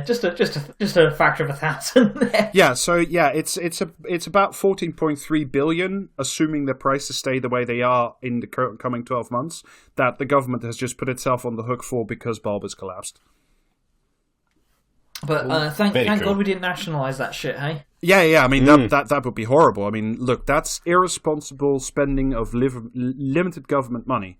just a factor of 1,000. Yeah, so yeah, it's about 14.3 billion, assuming the prices stay the way they are in the coming 12 months, that the government has just put itself on the hook for because Bulb has collapsed. But thank God we didn't nationalise that shit, hey? Yeah. I mean that would be horrible. I mean, look, that's irresponsible spending of limited government money.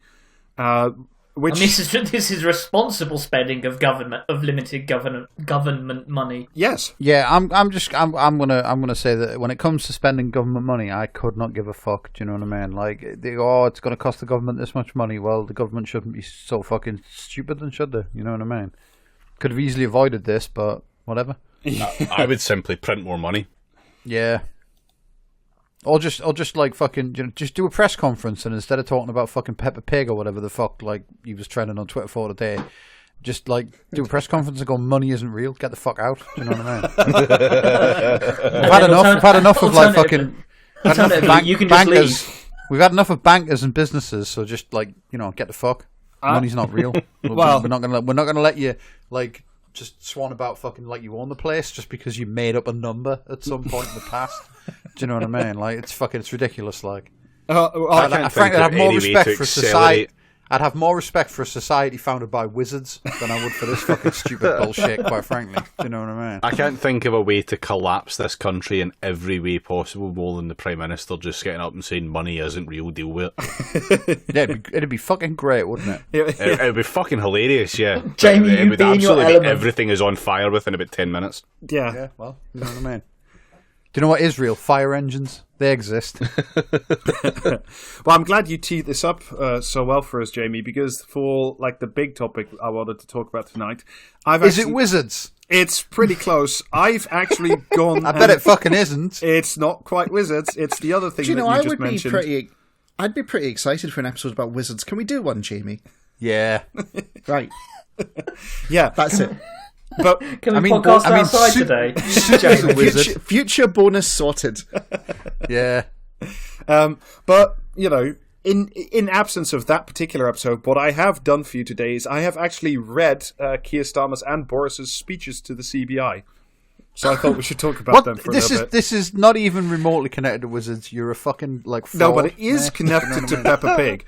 Which, and this is responsible spending of limited government money. Yes. Yeah, I'm gonna say that when it comes to spending government money, I could not give a fuck. Do you know what I mean? Like, it's gonna cost the government this much money. Well, the government shouldn't be so fucking stupid, then, should they? You know what I mean? Could have easily avoided this, but whatever. I would simply print more money. Yeah. Or just like fucking, just do a press conference, and instead of talking about fucking Peppa Pig or whatever the fuck, like he was trending on Twitter for today, just like do a press conference and go, money isn't real, get the fuck out. Do you know what I mean? We've had enough of like fucking bankers. We've had enough of bankers and businesses, so just like, you know, get the fuck. Money's not real. Well, we're not gonna let you like just swan about fucking like you own the place just because you made up a number at some point in the past. Do you know what I mean? Like, it's ridiculous. Like, frankly, I'd have more respect for society. I'd have more respect for a society founded by wizards than I would for this fucking stupid bullshit, quite frankly. Do you know what I mean? I can't think of a way to collapse this country in every way possible more than the Prime Minister just getting up and saying money isn't real, deal with it. Yeah, it'd be fucking great, wouldn't it? It'd be fucking hilarious, yeah. Jamie, it you would be in your absolutely element. everything is on fire within about 10 minutes. Yeah. Well, you know what I mean? Do you know what is real? Fire engines. They exist. Well, I'm glad you teed this up so well for us, Jamie, because for like the big topic I wanted to talk about tonight, Is it wizards? It's pretty close. I've actually gone. I bet it fucking isn't. It's not quite wizards. It's the other thing Do you know, that you I just would mentioned. I'd be pretty excited for an episode about wizards. Can we do one, Jamie? Yeah. Right. Yeah, That's it. but Can we podcast outside today? Future bonus sorted. Yeah. But you know, in absence of that particular episode, what I have done for you today is I have actually read Keir Starmer's and Boris's speeches to the CBI. So I thought we should talk about them for a little bit. This is not even remotely connected to wizards. You're a fucking like fraud. No, but it is connected to Peppa Pig.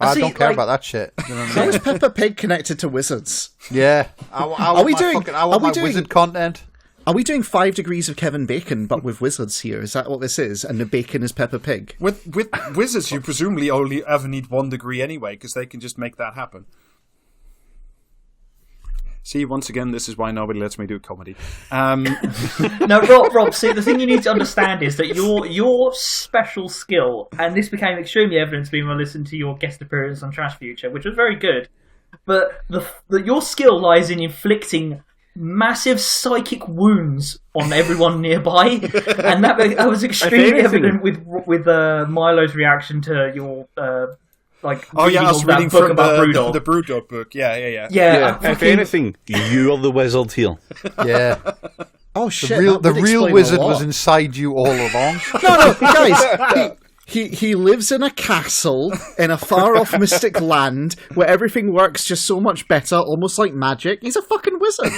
I don't care about that shit. You know what I How mean? is Peppa Pig connected to wizards? Yeah. I want my wizard content. Are we doing 5 degrees of Kevin Bacon, but with wizards here? Is that what this is? And the bacon is Peppa Pig? With wizards, you presumably only ever need 1 degree anyway, because they can just make that happen. See, once again, this is why nobody lets me do comedy. No, Rob, see, the thing you need to understand is that your special skill, and this became extremely evident when I listened to your guest appearance on Trash Future, which was very good, but your skill lies in inflicting massive psychic wounds on everyone nearby, and that was extremely evident with Milo's reaction to your like Oh yeah, reading I was all that reading book from about Brewdog. the Brewdog book. Yeah. Yeah, If anything, you are the wizard here. Yeah. Oh shit! The that would real explain a wizard lot. was inside you all along. No, guys. He lives in a castle in a far off mystic land where everything works just so much better, almost like magic. He's a fucking wizard.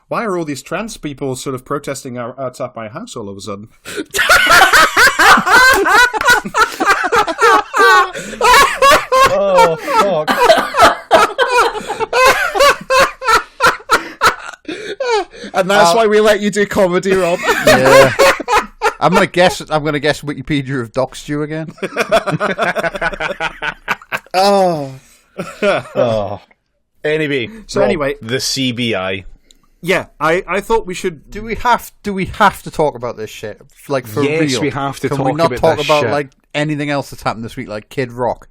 Why are all these trans people sort of protesting outside my house all of a sudden? Oh, fuck. And that's why we let you do comedy, Rob. Yeah. I'm gonna guess Wikipedia have doxed you again. Oh. Anyway, So Rob, anyway- the CBI. Yeah, I thought we should. Do we have to talk about this shit? Like, for Yes, real? we have to Can talk we not about talk this about shit. like anything else that's happened this week, like Kid Rock?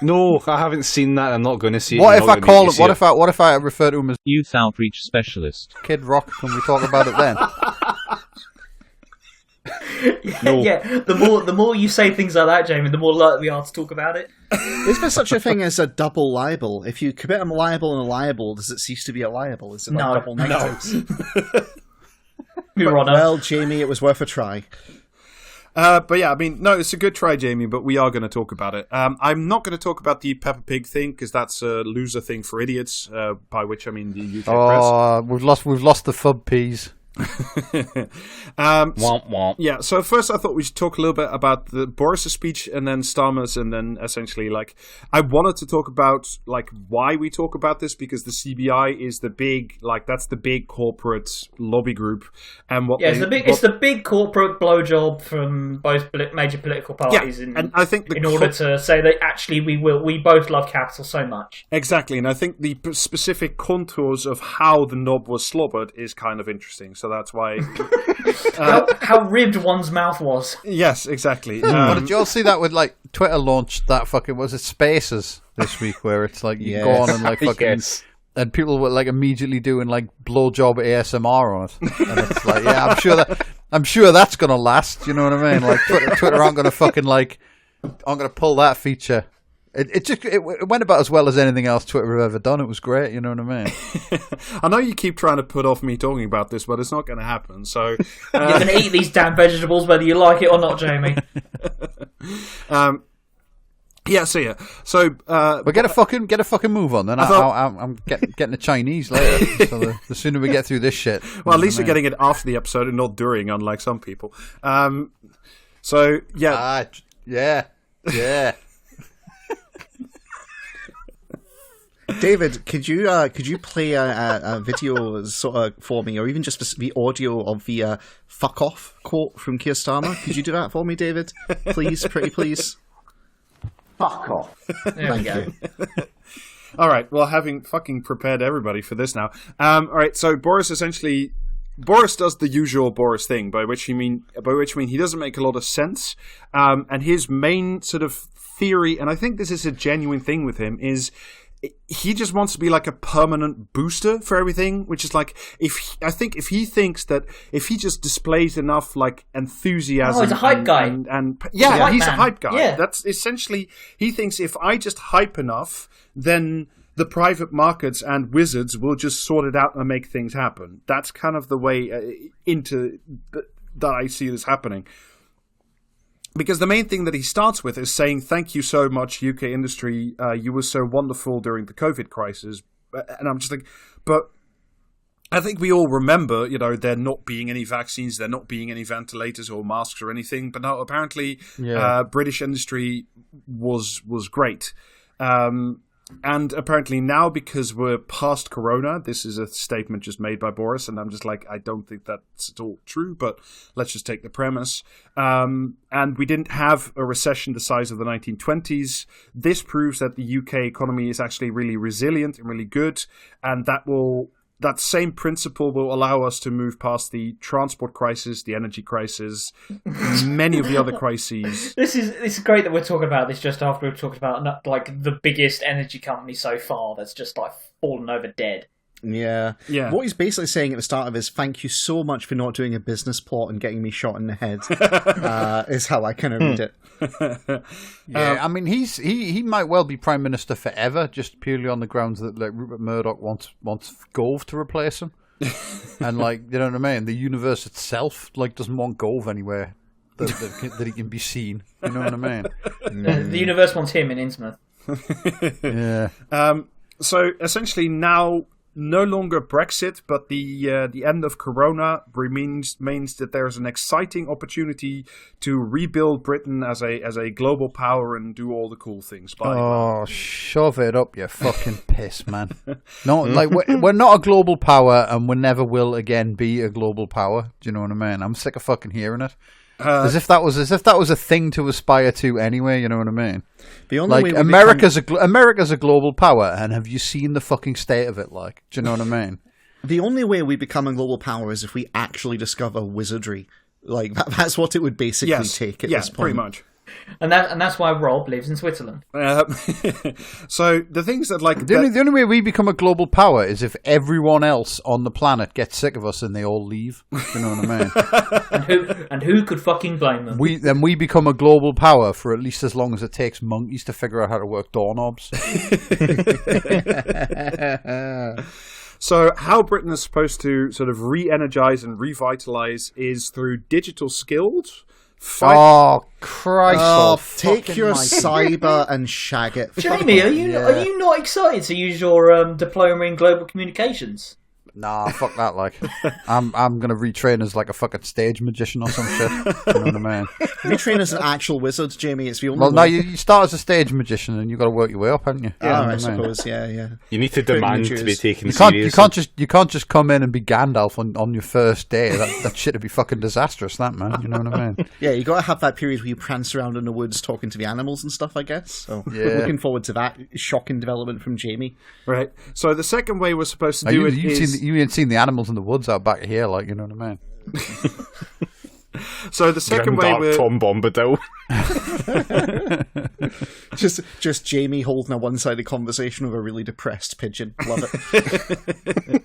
No, I haven't seen that. I'm not going to see it. What You're if not I gonna call make me it? see What if I refer to him as Youth Outreach Specialist. Kid Rock? Can we talk about it then? No. Yeah, the more you say things like that, Jamie, the more likely we are to talk about it. Is there such a thing as a double libel? If you commit a libel and a libel, does it cease to be a libel? Is it like No. double negatives? Your Honour. Well, Jamie, it was worth a try. But yeah, I mean, no, it's a good try, Jamie, but we are going to talk about it. I'm not going to talk about the Peppa Pig thing, because that's a loser thing for idiots, by which I mean the UK press. Oh, we've lost the fub peas. Womp womp. Yeah, so first I thought we should talk a little bit about the Boris's speech and then Starmer's, and then essentially, like, I wanted to talk about, like, why we talk about this, because the CBI is the big, like, that's the big corporate lobby group, and what Yeah, they, it's the big corporate blowjob from both major political parties, and I think in order to say that actually we both love capital so much. Exactly, and I think the specific contours of how the knob was slobbered is kind of interesting, so that's why... How ribbed one's mouth was. Yes, exactly. Well, did you all see that with like Twitter launched that fucking was it Spaces this week where it's like you go on and like fucking Yes. and people were like immediately doing like blowjob ASMR on it, and it's like yeah, I'm sure that's gonna last. You know what I mean? Like Twitter aren't gonna fucking like aren't gonna pull that feature. It went about as well as anything else Twitter have ever done. It was great. You know what I mean? I know you keep trying to put off me talking about this, but it's not going to happen. So, You're going to eat these damn vegetables whether you like it or not, Jamie. yeah. So But get a fucking move on. Then I'm getting the Chinese later. So the sooner we get through this shit. well, at least you're getting it after the episode and not during, unlike some people. So yeah, Yeah. David, could you play a video sort of for me, or even just the audio of the "fuck off" quote from Keir Starmer? Could you do that for me, David? Please, pretty please. Fuck off. There we go. all right. Well, having fucking prepared everybody for this now. All right. So Boris does the usual Boris thing, by which I mean he doesn't make a lot of sense. And his main sort of theory, and I think this is a genuine thing with him, is he just wants to be like a permanent booster for everything, which is like if he thinks that if he just displays enough like enthusiasm, he's a hype guy. and He's a hype he's a man. hype guy. Yeah. That's essentially, he thinks if I just hype enough, then the private markets and wizards will just sort it out and make things happen. That's kind of the way that I see this happening. Because the main thing that he starts with is saying, thank you so much, UK industry. You were so wonderful during the COVID crisis. And I'm just like, but I think we all remember, there not being any vaccines, there not being any ventilators or masks or anything. But now apparently British industry was great. And apparently now, because we're past Corona, this is a statement just made by Boris, and I'm just like, I don't think that's at all true, but let's just take the premise. And we didn't have a recession the size of the 1920s. This proves that the UK economy is actually really resilient and really good, and that same principle will allow us to move past the transport crisis, the energy crisis, many of the other crises. This is great that we're talking about this just after we've talked about like the biggest energy company so far that's just like fallen over dead. Yeah. What he's basically saying at the start of his "thank you so much for not doing a business plot and getting me shot in the head" is how I kind of read it. Yeah, I mean, he might well be prime minister forever, just purely on the grounds that like Rupert Murdoch wants Gove to replace him, and like you know what I mean. The universe itself like doesn't want Gove anywhere that he can be seen. You know what I mean? The universe wants him in Innsmouth. Yeah. So essentially now, no longer Brexit, but the end of Corona means that there is an exciting opportunity to rebuild Britain as a global power and do all the cool things. Shove it up your fucking piss, man. No, like we're not a global power, and we never will again be a global power. Do you know what I mean? I'm sick of fucking hearing it. As if that was a thing to aspire to anyway. You know what I mean? The only way America's a global power, and have you seen the fucking state of it? Like, do you know what I mean? The only way we become a global power is if we actually discover wizardry. Like that's what it would basically take at this point. Pretty much. And that's why Rob lives in Switzerland. So the things that like the only way we become a global power is if everyone else on the planet gets sick of us and they all leave. Do you know what I mean? and who could fucking blame them? We become a global power for at least as long as it takes monkeys to figure out how to work doorknobs. So how Britain is supposed to sort of re-energize and revitalize is through digital skills. Oh Christ! Take your cyber and shag it. Jamie, are you not excited to use your diploma in global communications? Nah, fuck that. Like, I'm gonna retrain as like a fucking stage magician or some shit. You know what I mean? Retrain as an actual wizard, Jamie. It's the only. Well, no, you start as a stage magician and you got to work your way up, haven't you? Yeah, I suppose. Yeah. You need to demand to be taken You seriously. can't just come in and be Gandalf on your first day. That shit would be fucking disastrous. That man, you know what I mean? Yeah, you got to have that period where you prance around in the woods talking to the animals and stuff. I guess. So Yeah. looking forward to that shocking development from Jamie. Right. So the second way we're supposed to do it is... You ain't seen the animals in the woods out back here, like, you know what I mean? So the second way Grimdark we're... Tom Bombadil. Just Jamie holding a one-sided conversation with a really depressed pigeon. Love it.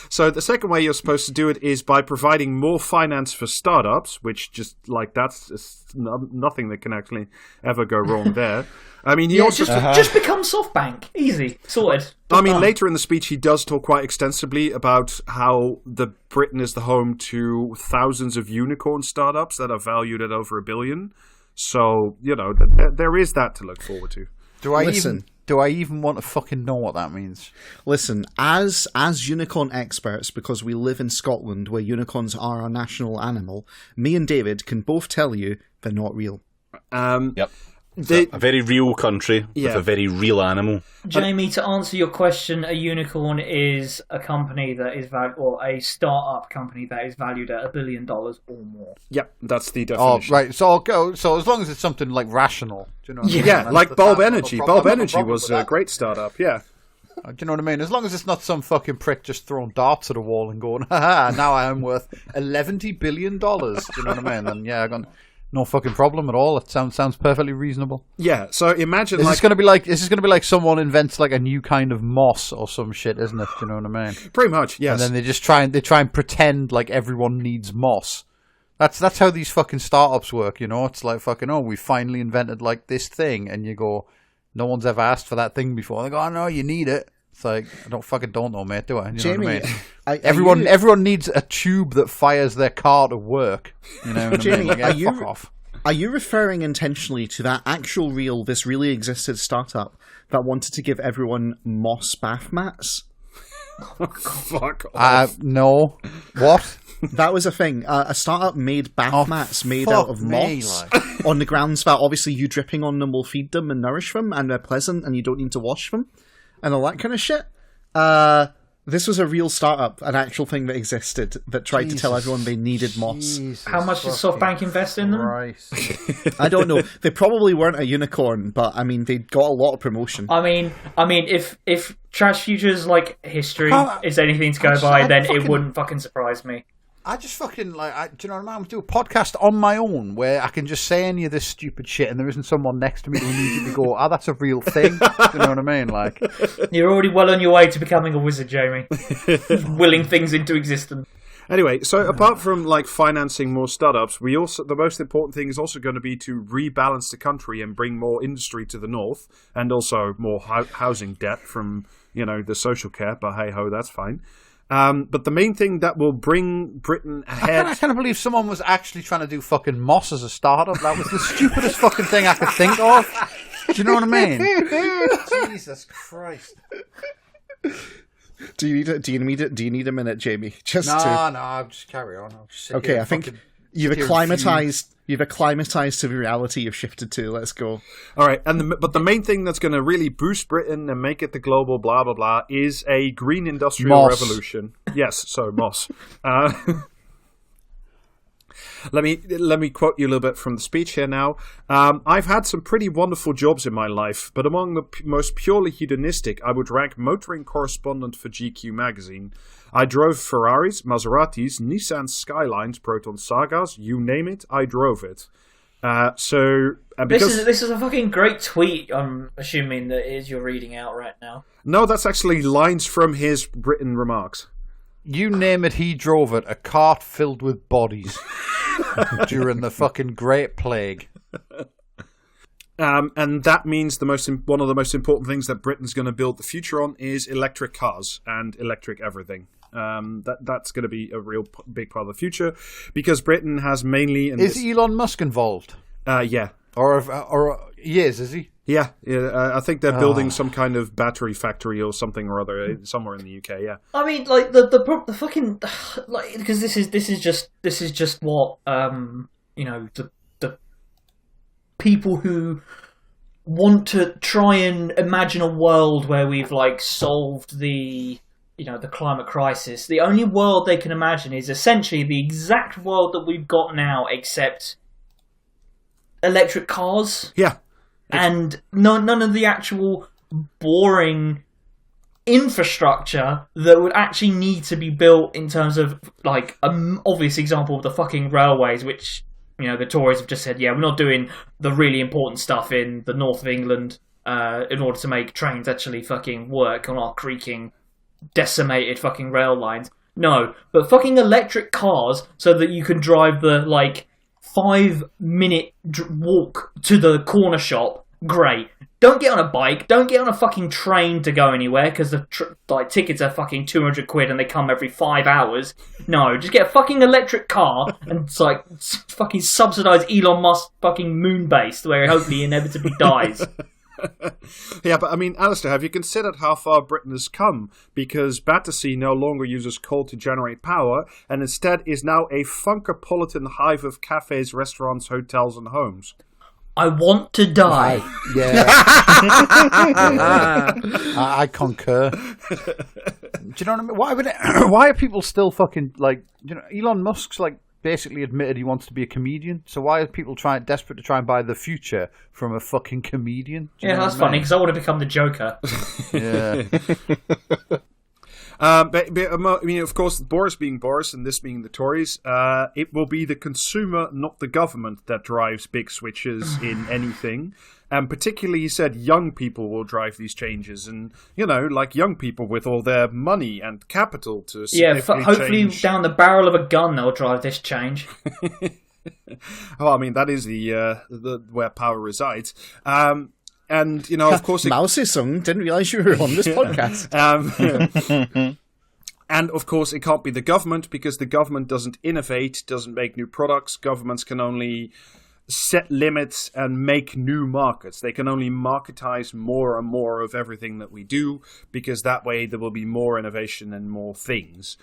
So the second way you're supposed to do it is by providing more finance for startups, which just like that's just nothing that can actually ever go wrong there. I mean, he also just become SoftBank, easy, sorted. I mean, later in the speech, he does talk quite extensively about how Britain is the home to thousands of unicorn startups that are valued at over $1 billion. So you know, there is that to look forward to. Do I even want to fucking know what that means? Listen, as unicorn experts, because we live in Scotland where unicorns are our national animal, me and David can both tell you they're not real. Yep. A very real country with a very real animal. Jamie, to answer your question, a unicorn is a company that is a startup company that is valued at $1 billion or more. Yep, that's the definition. Oh, right. So as long as it's something like rational, do you know what I mean? Yeah, like Bulb Energy. Bulb Energy was a great startup. Yeah. Do you know what I mean? As long as it's not some fucking prick just throwing darts at a wall and going, haha, now I am worth $11 billion. Do you know what I mean? And yeah, I got no fucking problem at all. It sounds perfectly reasonable. Yeah. So imagine this is going to be like someone invents like a new kind of moss or some shit, isn't it? Do you know what I mean? Pretty much, yes. And then they try and pretend like everyone needs moss. That's how these fucking startups work, you know? It's like fucking, we finally invented like this thing, and you go, no one's ever asked for that thing before. They go, oh no, you need it. It's like, I don't know, mate, do I? You Jamie, know what I mean? Everyone needs a tube that fires their car to work. You know what Jamie, I mean? Like, fuck off. Are you referring intentionally to that this really existed startup that wanted to give everyone moss bath mats? Fuck off. No. What? That was a thing. A startup made bath mats made out of moss on the grounds that obviously you dripping on them will feed them and nourish them, and they're pleasant and you don't need to wash them and all that kind of shit. This was a real startup, an actual thing that existed that tried to tell everyone they needed moss. How much did SoftBank invest in them? I don't know. They probably weren't a unicorn, but I mean, they got a lot of promotion. I mean, if Trash Future's like history is anything to go by, then it wouldn't fucking surprise me. I just fucking do you know what I mean? I'm do a podcast on my own where I can just say any of this stupid shit, and there isn't someone next to me who immediately go, "Oh, that's a real thing." Do you know what I mean? Like, you're already well on your way to becoming a wizard, Jamie. Willing things into existence. Anyway, so apart from like financing more startups, the most important thing is also going to be to rebalance the country and bring more industry to the north, and also more housing debt from the social care. But hey ho, that's fine. But the main thing that will bring Britain ahead... I can't believe someone was actually trying to do fucking Moss as a startup. That was the stupidest fucking thing I could think of. Do you know what I mean? Jesus Christ. Do you need a minute, Jamie? No, just carry on. I'll just sit okay, here I think you've acclimatized to the reality you've shifted to. Let's go. All right, but the main thing that's going to really boost Britain and make it the global blah blah blah is a green industrial revolution. Yes, so Moss. Let me quote you a little bit from the speech here now. I've had some pretty wonderful jobs in my life, but among the most purely hedonistic, I would rank motoring correspondent for GQ magazine. I drove Ferraris, Maseratis, Nissan Skylines, Proton Sagas, you name it, I drove it. This is a fucking great tweet. I'm assuming that is you're reading out right now. No, that's actually lines from his written remarks. You name it, he drove it. A cart filled with bodies during the fucking Great Plague. And that means one of the most important things that Britain's going to build the future on is electric cars and electric everything. That's going to be a real big part of the future because Britain has mainly... Is Elon Musk involved? Yeah. Or he is he? Yeah, I think they're building some kind of battery factory or something or other somewhere in the UK. Yeah, I mean, like the fucking like because this is just what the people who want to try and imagine a world where we've like solved the climate crisis. The only world they can imagine is essentially the exact world that we've got now, except electric cars. Yeah. And none of the actual boring infrastructure that would actually need to be built in terms of, like, an obvious example of the fucking railways, which, the Tories have just said, yeah, we're not doing the really important stuff in the north of England in order to make trains actually fucking work on our creaking, decimated fucking rail lines. No, but fucking electric cars so that you can drive the, like, 5-minute walk to the corner shop. Great. Don't get on a bike. Don't get on a fucking train to go anywhere because the tickets are fucking 200 quid and they come every 5 hours. No, just get a fucking electric car and fucking subsidise Elon Musk fucking moon base where he hopefully inevitably dies. Yeah, but I mean, Alistair, have you considered how far Britain has come? Because Battersea no longer uses coal to generate power, and instead is now a funkopolitan hive of cafes, restaurants, hotels, and homes. I want to die. Yeah. I concur. Do you know what I mean? Why are people still fucking, Elon Musk's, basically admitted he wants to be a comedian, so why are people desperate to try and buy the future from a fucking comedian? Yeah, that's funny, because I want to become the Joker. Yeah. But I mean, of course, Boris being Boris and this being the Tories, it will be the consumer, not the government, that drives big switches in anything. And particularly, he said young people will drive these changes. And, young people with all their money and capital to significantly hopefully change. Down the barrel of a gun they'll drive this change. Well, I mean, that is the where power resides. And, of course... Mousy Sung, didn't realise you were on this podcast. And, of course, it can't be the government, because the government doesn't innovate, doesn't make new products. Governments can only set limits and make new markets. They can only marketize more and more of everything that we do, because that way there will be more innovation and more things.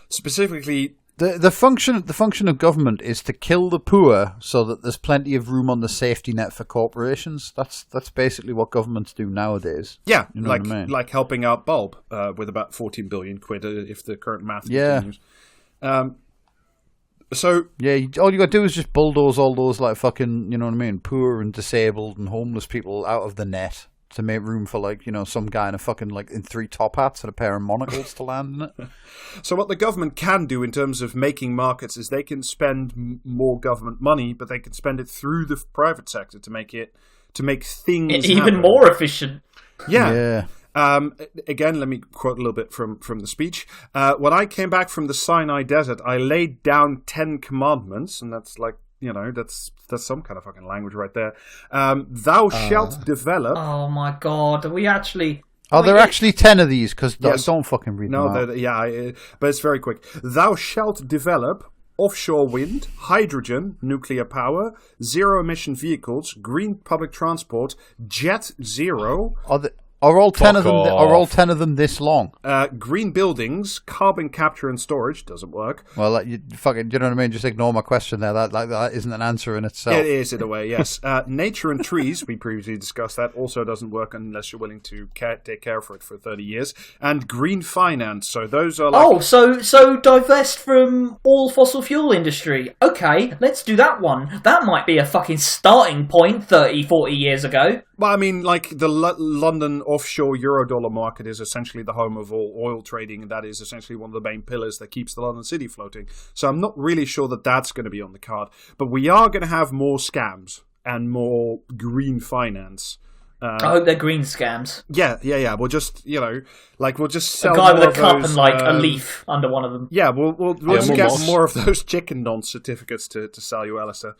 Specifically... The function of government is to kill the poor so that there's plenty of room on the safety net for corporations. That's basically what governments do nowadays. Yeah, you know what I mean? Like helping out Bulb with about 14 billion quid if the current math continues. So yeah, all you got to do is just bulldoze all those fucking, poor and disabled and homeless people out of the net. to make room for like, you know, some guy in a fucking like in 3 top hats and a pair of monocles to land in it. So what the government can do in terms of making markets is they can spend more government money, but they can spend it through the private sector to make things Even happen. more efficient. Yeah. Again, let me quote a little bit from the speech. When I came back from the Sinai desert, I laid down 10 commandments, and that's like, you know, that's some kind of fucking language right there. Thou shalt develop. Oh my god, are we actually... Are there actually 10 of these? Because Yes. don't fucking read them out. But it's very quick. Thou shalt develop offshore wind, hydrogen, nuclear power, zero-emission vehicles, green public transport, jet zero. Are all 10 of them? Fuck Are all off. 10 of them this long? Green buildings, carbon capture and storage doesn't work. Well, you fucking, you know what I mean? Just ignore my question there. That isn't an answer in itself. It is in a way, yes. Nature and trees, we previously discussed that, also doesn't work unless you're willing to take care for it for 30 years. And green finance, so those are like... Oh, so divest from all fossil fuel industry. Okay, let's do that one. That might be a fucking starting point 30, 40 years ago. Well, I mean, like the London offshore Eurodollar market is essentially the home of all oil trading, and that is essentially one of the main pillars that keeps the London city floating. So I'm not really sure that that's going to be on the card. But we are going to have more scams and more green finance. I hope they're green scams. Yeah. We'll just, we'll just sell A guy with more a of cup those, and like a leaf under one of them. Yeah, we'll just more get moss. more of those chicken nonce certificates to sell you, Alistair.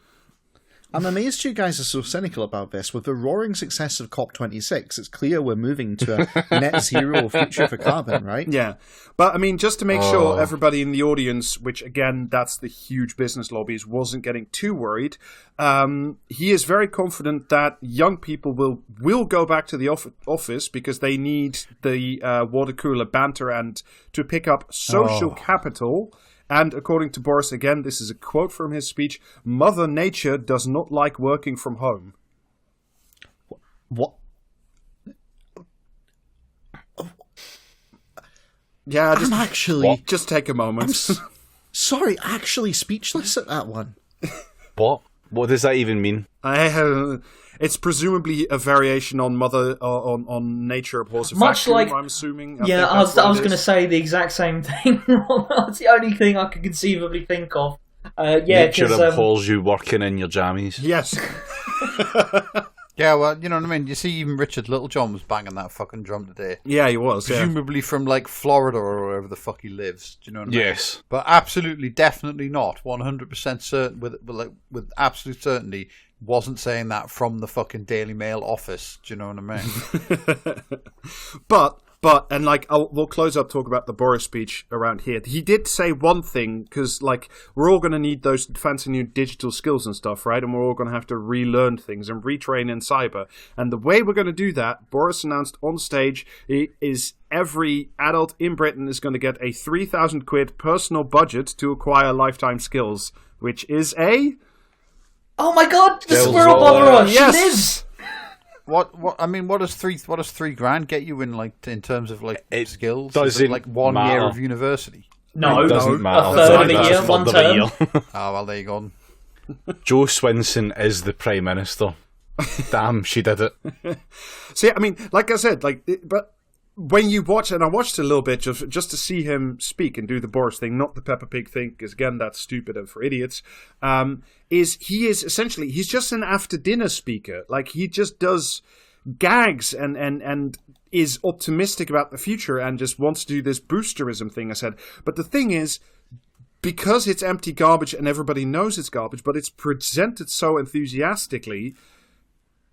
I'm amazed you guys are so cynical about this. With the roaring success of COP26, it's clear we're moving to a net zero future for carbon, right? Yeah. But, I mean, just to make sure everybody in the audience, which, again, that's the huge business lobbies, wasn't getting too worried, he is very confident that young people will go back to the office because they need the water cooler banter and to pick up social capital. And according to Boris, again, this is a quote from his speech, Mother Nature does not like working from home. What? Yeah, just take a moment. Sorry, actually speechless at that one. What? What does that even mean? It's presumably a variation on on nature abhors a Much vacuum, like- I'm assuming. Yeah, I was going to say the exact same thing. That's the only thing I could conceivably think of. Nature 'cause, abhors you working in your jammies. Yes. Yeah, well, you know what I mean? You see, even Richard Littlejohn was banging that fucking drum today. Yeah, he was. Yeah. Presumably from, like, Florida or wherever the fuck he lives. Do you know what I mean? Yes. But absolutely, definitely not. 100% certain, with absolute certainty, wasn't saying that from the fucking Daily Mail office. Do you know what I mean? But and like we'll close up talk about the Boris speech around here. He did say one thing because like we're all going to need those fancy new digital skills and stuff, right? And we're all going to have to relearn things and retrain in cyber. And the way we're going to do that, Boris announced on stage, is every adult in Britain is going to get a 3,000 quid personal budget to acquire lifetime skills, which is a... Oh my god, the Skills squirrel all bother over. us! Yes. It is! What I mean, what does $3,000 get you in terms of like It skills? doesn't Is it like 1 year matter. of university? No, It doesn't matter. a third of a That's year, third one of a term. year. Oh, well, there you go. Joe Swinson is the Prime Minister. Damn, she did it. See, I mean, like I said, but when you watch, and I watched a little bit just to see him speak and do the Boris thing, not the Peppa Pig thing, because again, that's stupid and for idiots, he's just an after dinner speaker. Like, he just does gags and is optimistic about the future and just wants to do this boosterism thing I said. But the thing is, because it's empty garbage and everybody knows it's garbage, but it's presented so enthusiastically,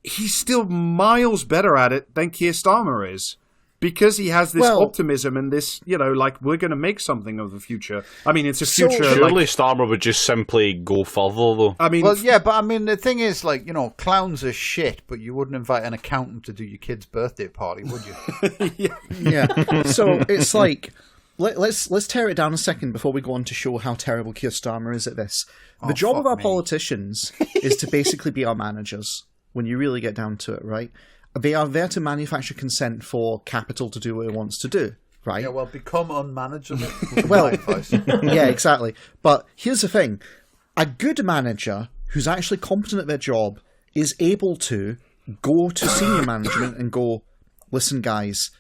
he's still miles better at it than Keir Starmer is. Because he has this optimism and this, like, we're going to make something of the future. I mean, it's a future... Surely Starmer would just simply go further, though. I mean... Well, yeah, but I mean, the thing is, like, clowns are shit, but you wouldn't invite an accountant to do your kid's birthday party, would you? Yeah. So it's like, let's tear it down a second before we go on to show how terrible Keir Starmer is at this. The job of our politicians is to basically be our managers, when you really get down to it, right? They are there to manufacture consent for capital to do what it wants to do, right? Yeah, well, become unmanageable. Well, yeah, exactly. But here's the thing. A good manager who's actually competent at their job is able to go to senior management and go, listen, guys,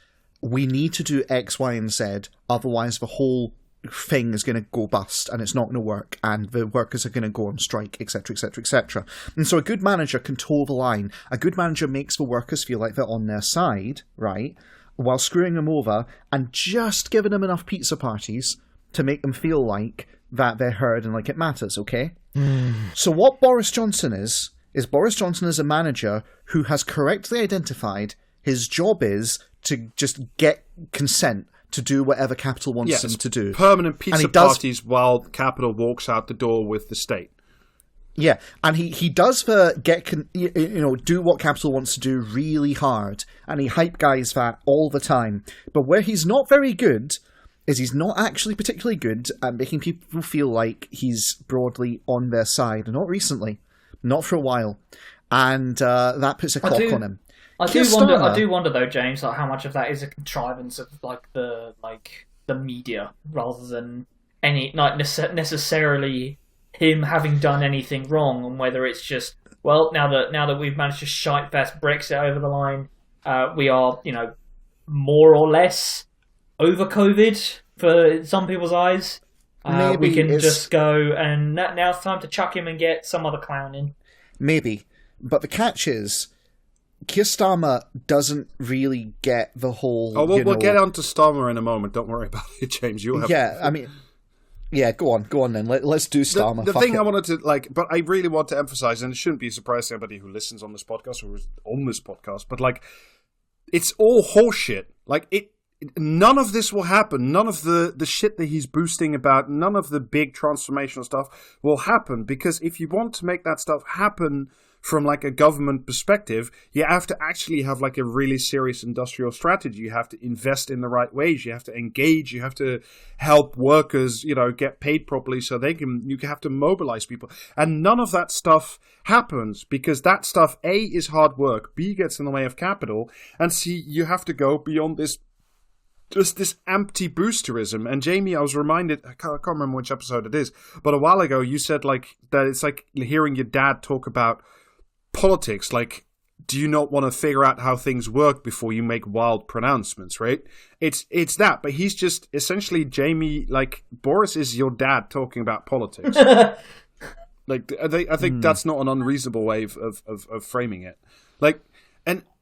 we need to do X, Y, and Z, otherwise the whole thing is going to go bust and it's not going to work and the workers are going to go on strike, etc., etc., etc. And so a good manager can toe the line. A good manager makes the workers feel like they're on their side, right, while screwing them over and just giving them enough pizza parties to make them feel like that they're heard and like it matters, okay? So what Boris Johnson is Boris Johnson is a manager who has correctly identified his job is to just get consent to do whatever capital wants him to do. Permanent pizza parties while capital walks out the door with the state. Yeah, and he does do what capital wants to do really hard, and he hype guys that all the time. But where he's not very good is he's not actually particularly good at making people feel like he's broadly on their side. Not recently, not for a while, and that puts a clock on him. I do wonder though, James, like how much of that is a contrivance of like the media rather than any necessarily him having done anything wrong, and whether it's just now that we've managed to shite fest Brexit over the line, we are more or less over COVID for some people's eyes. We can just go and now it's time to chuck him and get some other clown in. Maybe, but the catch is, Keir Starmer doesn't really get the whole... Oh, we'll get on to Starmer in a moment. Don't worry about it, James. You'll have... Yeah, go on then. Let's do Starmer. The thing I wanted to, but I really want to emphasize, and it shouldn't be a surprise to anybody who listens on this podcast or is on this podcast, but, it's all horseshit. None of this will happen. None of the shit that he's boosting about, none of the big transformational stuff will happen, because if you want to make that stuff happen from a government perspective, you have to actually have a really serious industrial strategy. You have to invest in the right ways. You have to engage. You have to help workers, get paid properly so you have to mobilize people. And none of that stuff happens because that stuff, A, is hard work, B, gets in the way of capital, and C, you have to go beyond this empty boosterism. And Jamie, I was reminded, I can't remember which episode it is, but a while ago you said that it's like hearing your dad talk about politics. Do you not want to figure out how things work before you make wild pronouncements, right? It's that, but he's just essentially, Jamie, Boris is your dad talking about politics. I think that's not an unreasonable way of framing it.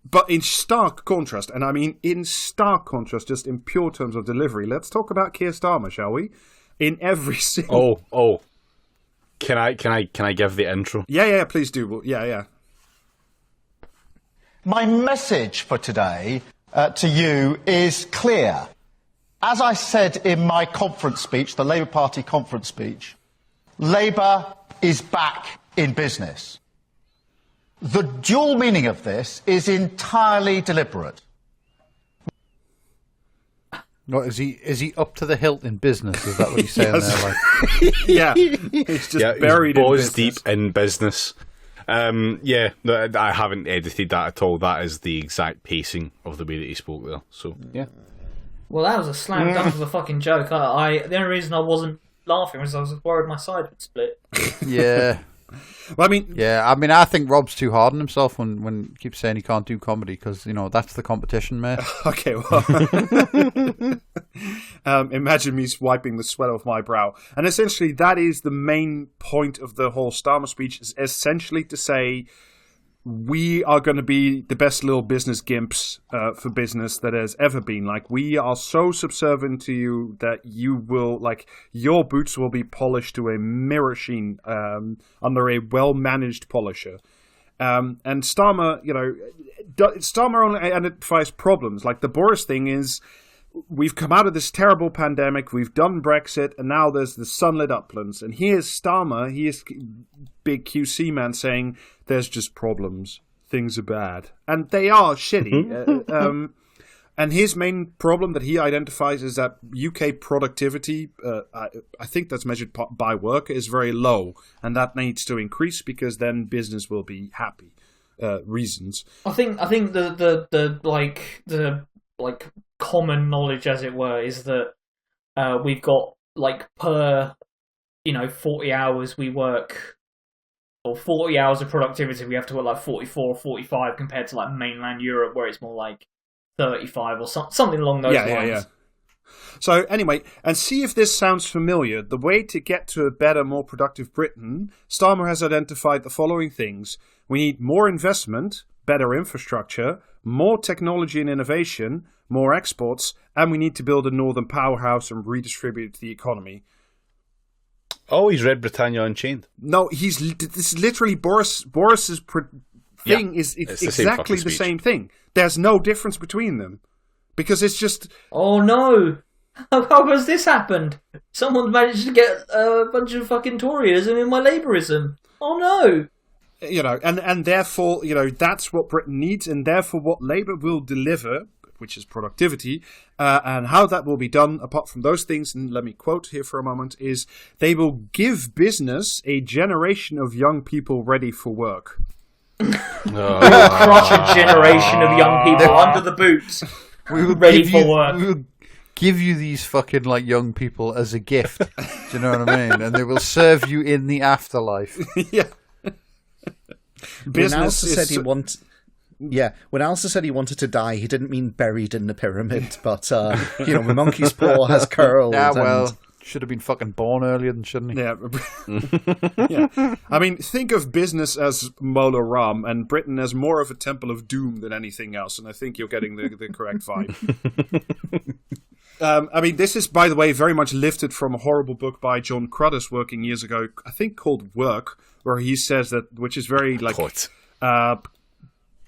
But in stark contrast, and I mean in stark contrast, just in pure terms of delivery, let's talk about Keir Starmer, shall we? In every single... Oh. Can I give the intro? Yeah, please do. Well, yeah. My message for today to you is clear. As I said in my conference speech, the Labour Party conference speech, Labour is back in business. The dual meaning of this is entirely deliberate. What, is he up to the hilt in business? Is that what he's saying there? Yeah, it's just buried in business. Deep in business. I haven't edited that at all. That is the exact pacing of the way that he spoke there. So, yeah. Well, that was a slam dunk of a fucking joke. The only reason I wasn't laughing was I was worried my side would split. Yeah. Well, I think Rob's too hard on himself when he keeps saying he can't do comedy because, that's the competition, mate. Okay, well. Imagine me wiping the sweat off my brow. And essentially, that is the main point of the whole Starmer speech, is essentially to say, we are going to be the best little business gimps for business that has ever been. We are so subservient to you that you will, your boots will be polished to a mirror sheen under a well-managed polisher. And Starmer, Starmer only identifies problems. The Boris thing is, we've come out of this terrible pandemic, we've done Brexit, and now there's the sunlit uplands. And here's Starmer, he is big QC man, saying there's just problems. Things are bad. And they are shitty. And his main problem that he identifies is that UK productivity, I think that's measured by work, is very low. And that needs to increase because then business will be happy. Reasons. I think the common knowledge, as it were, is that we've got per 40 hours we work or 40 hours of productivity, we have to work like 44 or 45 compared to like mainland Europe, where it's more like 35 or something along those lines. Yeah. So anyway, and see if this sounds familiar. The way to get to a better, more productive Britain, Starmer has identified the following things. We need more investment, better infrastructure, more technology and innovation, more exports, and we need to build a northern powerhouse and redistribute the economy. Oh, he's read Britannia Unchained. No, this is literally Boris's thing is exactly the same thing. There's no difference between them. Because it's just... Oh no! How has this happened? Someone managed to get a bunch of fucking Toryism in my Labourism. Oh no! You know, and therefore, you know, that's what Britain needs, and therefore what Labour will deliver, which is productivity, and how that will be done, apart from those things, and let me quote here for a moment, is they will give business a generation of young people ready for work. We will crush a generation of young people under the boots. We will ready for work. We will give you these fucking like young people as a gift. Do you know what I mean? And they will serve you in the afterlife. Yeah. When Alistair said he wanted, when Alistair said he wanted to die, he didn't mean buried in the pyramid, but you know, the monkey's paw has curled. Yeah, well, should have been fucking born earlier, then shouldn't he? Yeah. Yeah. I mean, think of business as Mola Ram and Britain as more of a temple of doom than anything else, and I think you're getting the correct vibe. I mean, this is, by the way, very much lifted from a horrible book by John Cruddas working years ago, I think called Work, where he says that, which is very like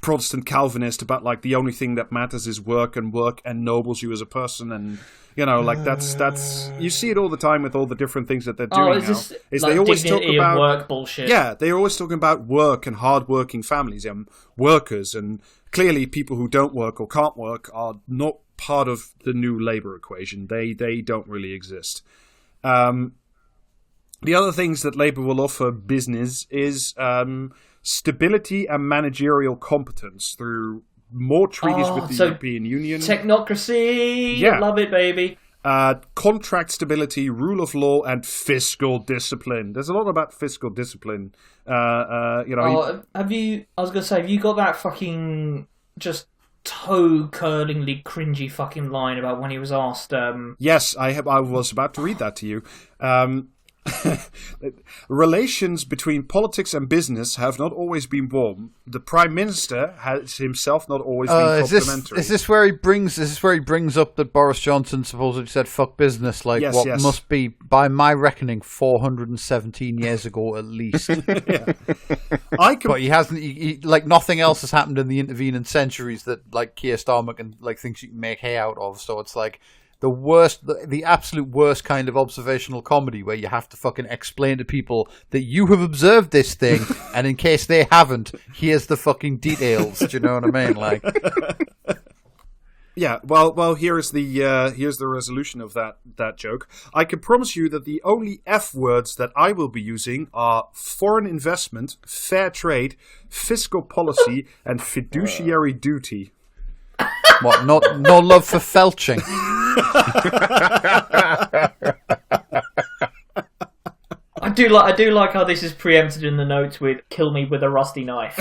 Protestant Calvinist, about like the only thing that matters is work ennobles you as a person, and you know, like that's you see it all the time with all the different things that they're doing now. Is like they always talk about work bullshit? Yeah, they're always talking about work and hard-working families and workers, and clearly people who don't work or can't work are not part of the new Labour equation. They don't really exist. The other things that Labour will offer business is stability and managerial competence through more treaties with the European Union. Technocracy! Yeah. Love it, baby. Contract stability, rule of law, and fiscal discipline. There's a lot about fiscal discipline. You know, have you got that fucking just toe-curlingly cringy fucking line about when he was asked... Yes, I was about to read that to you. Relations between politics and business have not always been warm. The Prime Minister has himself not always been complimentary. Is this where he brings up that Boris Johnson supposedly said "fuck business" like yes. must be, by my reckoning, 417 years ago at least. But he hasn't. He, like nothing else has happened in the intervening centuries that like Keir Starmer can like thinks you can make hay out of. So it's like. The worst, the absolute worst kind of observational comedy where you have to fucking explain to people that you have observed this thing, and in case they haven't, here's the fucking details. Do you know what I mean? Like, yeah. Well, here's the resolution of that joke. I can promise you that the only F words that I will be using are foreign investment, fair trade, fiscal policy, and fiduciary duty. What? No love for felching. I do like how this is preempted in the notes with "kill me with a rusty knife."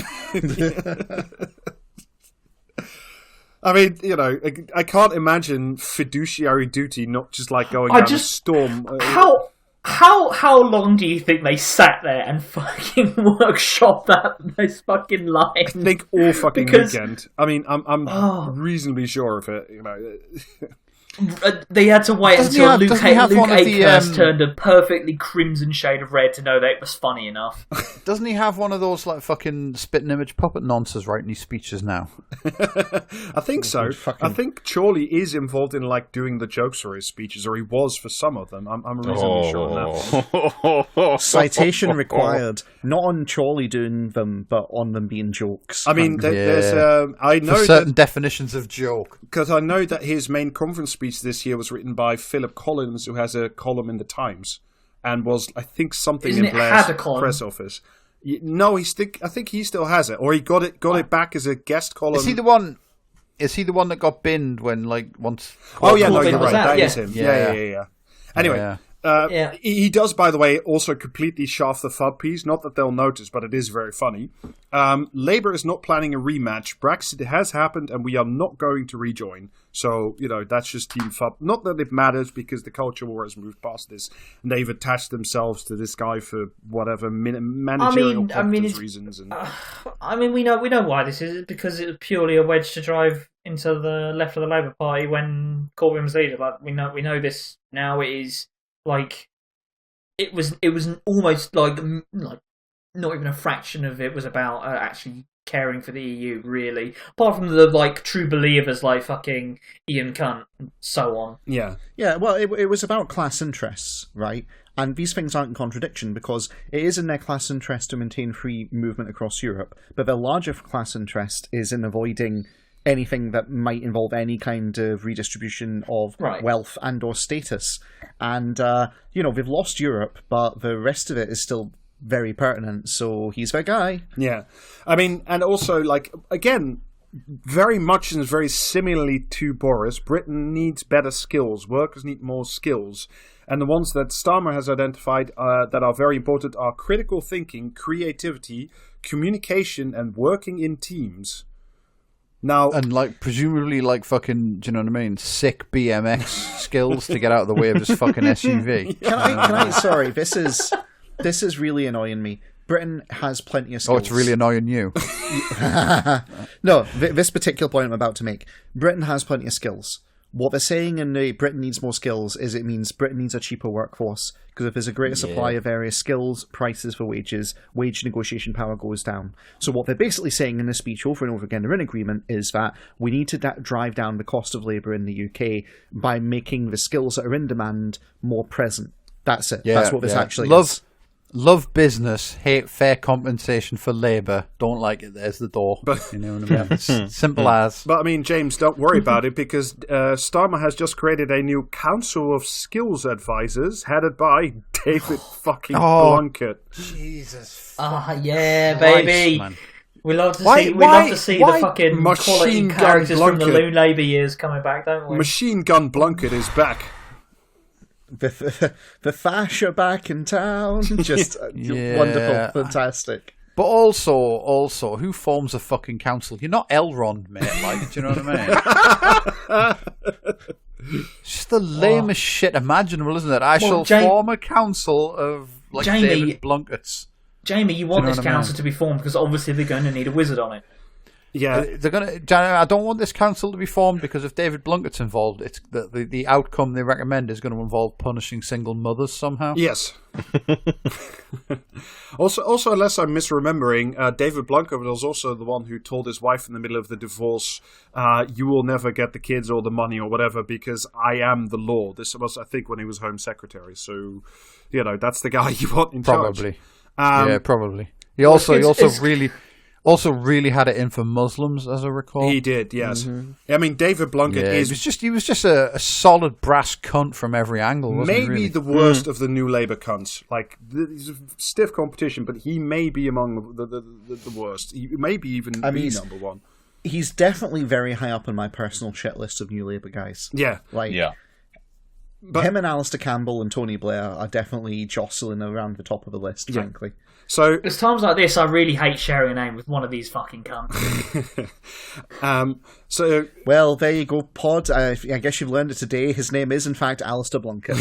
I mean, you know, I can't imagine fiduciary duty not just like going down a storm. How long do you think they sat there and fucking workshop this fucking line? I think all fucking weekend. I mean, I'm reasonably sure of it. You know, they had to wait until Luke Akehurst turned a perfectly crimson shade of red to know that it was funny enough. Doesn't he have one of those like fucking spitting image puppet nonsense writing these speeches now? I think so. I think Chorley is involved in like doing the jokes for his speeches, or he was for some of them. I'm reasonably sure on that. Citation required, not on Chorley doing them, but on them being jokes. I mean, there's I know for certain definitions of joke, because I know that his main conference speech this year was written by Philip Collins, who has a column in the Times, and was, I think, something in Blair's press office. No, I think he still has it, or he got it back as a guest column. Is he the one that got binned when like once? Oh yeah, no, you're right. That is him. Yeah. Anyway, Yeah. He does, by the way, also completely shaft the FUD piece. Not that they'll notice, but it is very funny. Labour is not planning a rematch. Brexit has happened, and we are not going to rejoin. So, that's just Team FUD. Not that it matters, because the culture war has moved past this, and they've attached themselves to this guy for whatever managerial competence reasons. And we know why this is. Because it was purely a wedge to drive into the left of the Labour Party when Corbyn was leader. Like we know this now. It is. Like, it was almost like not even a fraction of it was about actually caring for the EU, really. Apart from the true believers like fucking Ian Cunt and so on. Yeah. Yeah, well, it was about class interests, right? And these things aren't in contradiction, because it is in their class interest to maintain free movement across Europe, but their larger class interest is in avoiding anything that might involve any kind of redistribution of wealth and or status. And, they've lost Europe, but the rest of it is still very pertinent, so he's their guy. Yeah. And also, again, very much and very similarly to Boris, Britain needs better skills. Workers need more skills. And the ones that Starmer has identified that are very important are critical thinking, creativity, communication, and working in teams. Now, and presumably fucking, do you know what I mean? Sick BMX skills to get out of the way of this fucking SUV. Can I? Sorry, this is really annoying me. Britain has plenty of skills. Oh, it's really annoying you. No, this particular point I'm about to make. Britain has plenty of skills. What they're saying in the Britain needs more skills is it means Britain needs a cheaper workforce, because if there's a greater supply of various skills, prices for wages, wage negotiation power goes down. So what they're basically saying in this speech over and over again, they're in agreement, is that we need to drive down the cost of labour in the UK by making the skills that are in demand more present. That's it. That's what this actually is. Love business, hate fair compensation for labour, don't like it, there's the door. You know what I mean? It's simple as. But James, don't worry about it, because Starmer has just created a new Council of Skills Advisors headed by David fucking Blunkett. Jesus. Yeah, baby. Man. We love to see the fucking quality characters from the Loon Labour years coming back, don't we? Machine Gun Blunkett is back. The Thash are back in town. Just wonderful, fantastic. But also, who forms a fucking council? You're not Elrond, mate. Do you know what I mean? It's just the lamest shit imaginable, isn't it? I shall form a council of David Blunkets. Jamie, you want this council to be formed because obviously they're going to need a wizard on it. Yeah, I don't want this council to be formed because if David Blunkett's involved, it's the outcome they recommend is going to involve punishing single mothers somehow. Yes. Also, unless I'm misremembering, David Blunkett was also the one who told his wife in the middle of the divorce, "You will never get the kids or the money or whatever because I am the law." This was, I think, when he was Home Secretary. So, that's the guy you want in charge. Probably. He also really had it in for Muslims, as I recall. He did, yes. Mm-hmm. David Blunkett is... He was just a solid brass cunt from every angle, wasn't he, really? The worst of the new Labour cunts. He's a stiff competition, but he may be among the worst. He may be even number one. He's definitely very high up on my personal shit list of new Labour guys. Yeah. But him and Alistair Campbell and Tony Blair are definitely jostling around the top of the list, frankly. So there's times like this I really hate sharing a name with one of these fucking cunts. Well, there you go, Pod. I guess you've learned it today. His name is, in fact, Alistair Blunkett.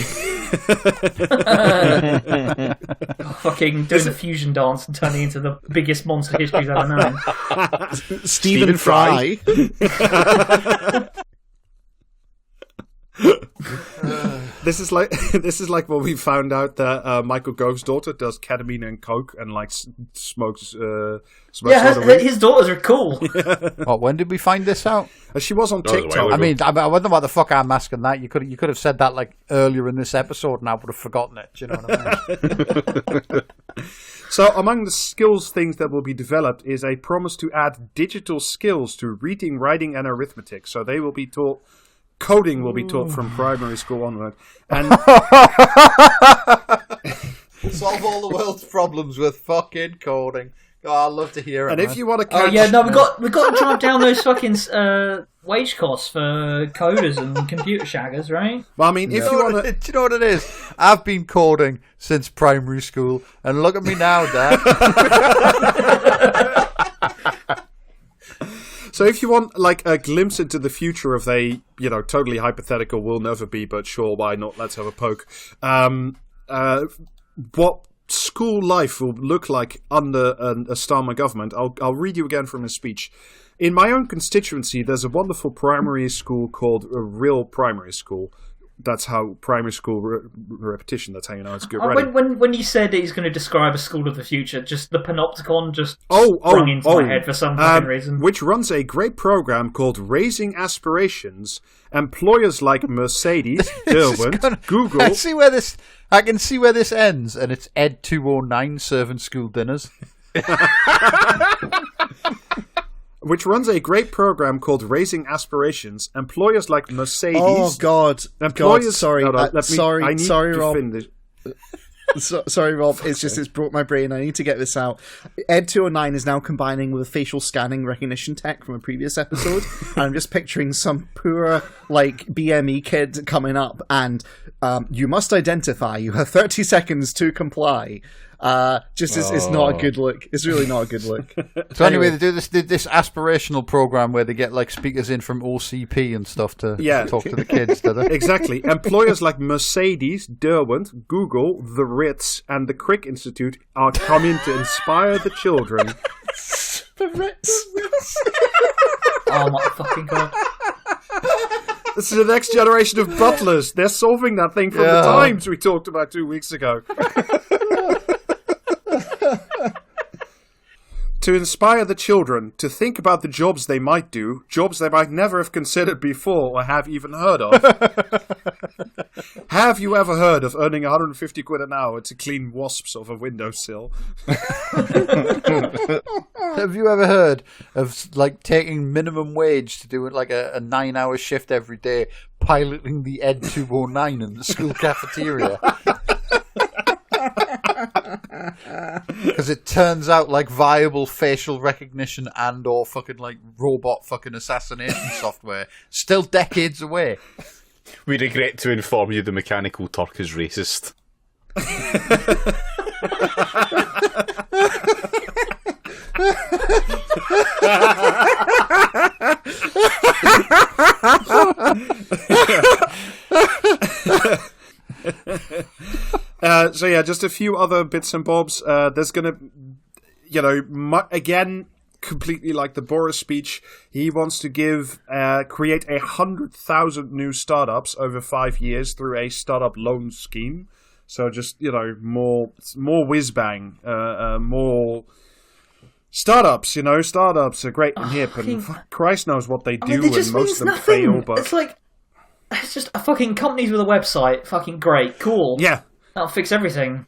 Fucking doing the fusion dance and turning into the biggest monster history's ever known. Stephen Fry. This is like when we found out that Michael Gove's daughter does ketamine and coke and smokes. His daughters are cool. What? When did we find this out? She was on TikTok. I wonder why the fuck I'm asking that. You could have said that earlier in this episode, and I would have forgotten it. Do you know what I mean? So, among the skills things that will be developed is a promise to add digital skills to reading, writing, and arithmetic. So they will be taught. Coding will be taught from primary school onward. And solve all the world's problems with fucking coding. I'd love to hear it. And man. if you want to Oh catch... yeah, no, we got to drive down those fucking wage costs for coders and computer shaggers, right? Well, I mean, if you want to... Do you know what it is? I've been coding since primary school, and look at me now, Dad. So if you want, like, a glimpse into the future of a, totally hypothetical, will never be, but sure, why not? Let's have a poke. What school life will look like under a Starmer government, I'll read you again from his speech. In my own constituency, there's a wonderful primary school called a Real Primary School. That's how primary school repetition, that's how you know it's good. When you said that he's going to describe a school of the future, just the panopticon just sprung into my head for some fucking reason. Which runs a great program called Raising Aspirations. Employers like Mercedes, Derwent, Google... I can see where this ends, and it's Ed 209 serving school dinners. Which runs a great program called Raising Aspirations. Employers like Mercedes... Oh, God. Sorry. Sorry, Rob. Sorry, Rob. It's broke my brain. I need to get this out. Ed 209 is now combining with facial scanning recognition tech from a previous episode. And I'm just picturing some poor, BME kid coming up and you must identify. You have 30 seconds to comply. It's not a good look. It's really not a good look. So anyway, they do this aspirational program where they get speakers in from OCP and stuff to talk to the kids, do they? Exactly. Employers like Mercedes, Derwent, Google, the Ritz, and the Crick Institute are coming to inspire the children. The Ritz. Oh my fucking God. This is the next generation of butlers. They're solving that thing from the Times we talked about 2 weeks ago. To inspire the children to think about the jobs they might do, jobs they might never have considered before or have even heard of. Have you ever heard of earning 150 quid an hour to clean wasps off a windowsill? Have you ever heard of taking minimum wage to do a 9-hour shift every day, piloting the Ed 209 in the school cafeteria? Because it turns out viable facial recognition and or fucking robot fucking assassination software still decades away. We regret to inform you the Mechanical Turk is racist. Just a few other bits and bobs. There's going to, again, completely like the Boris speech, he wants to create 100,000 new startups over 5 years through a startup loan scheme. So just, more whiz-bang, more startups, startups are great and hip, and Christ knows what they do, and most of them fail, but... It's just a fucking companies with a website, fucking great, cool. Yeah. That'll fix everything.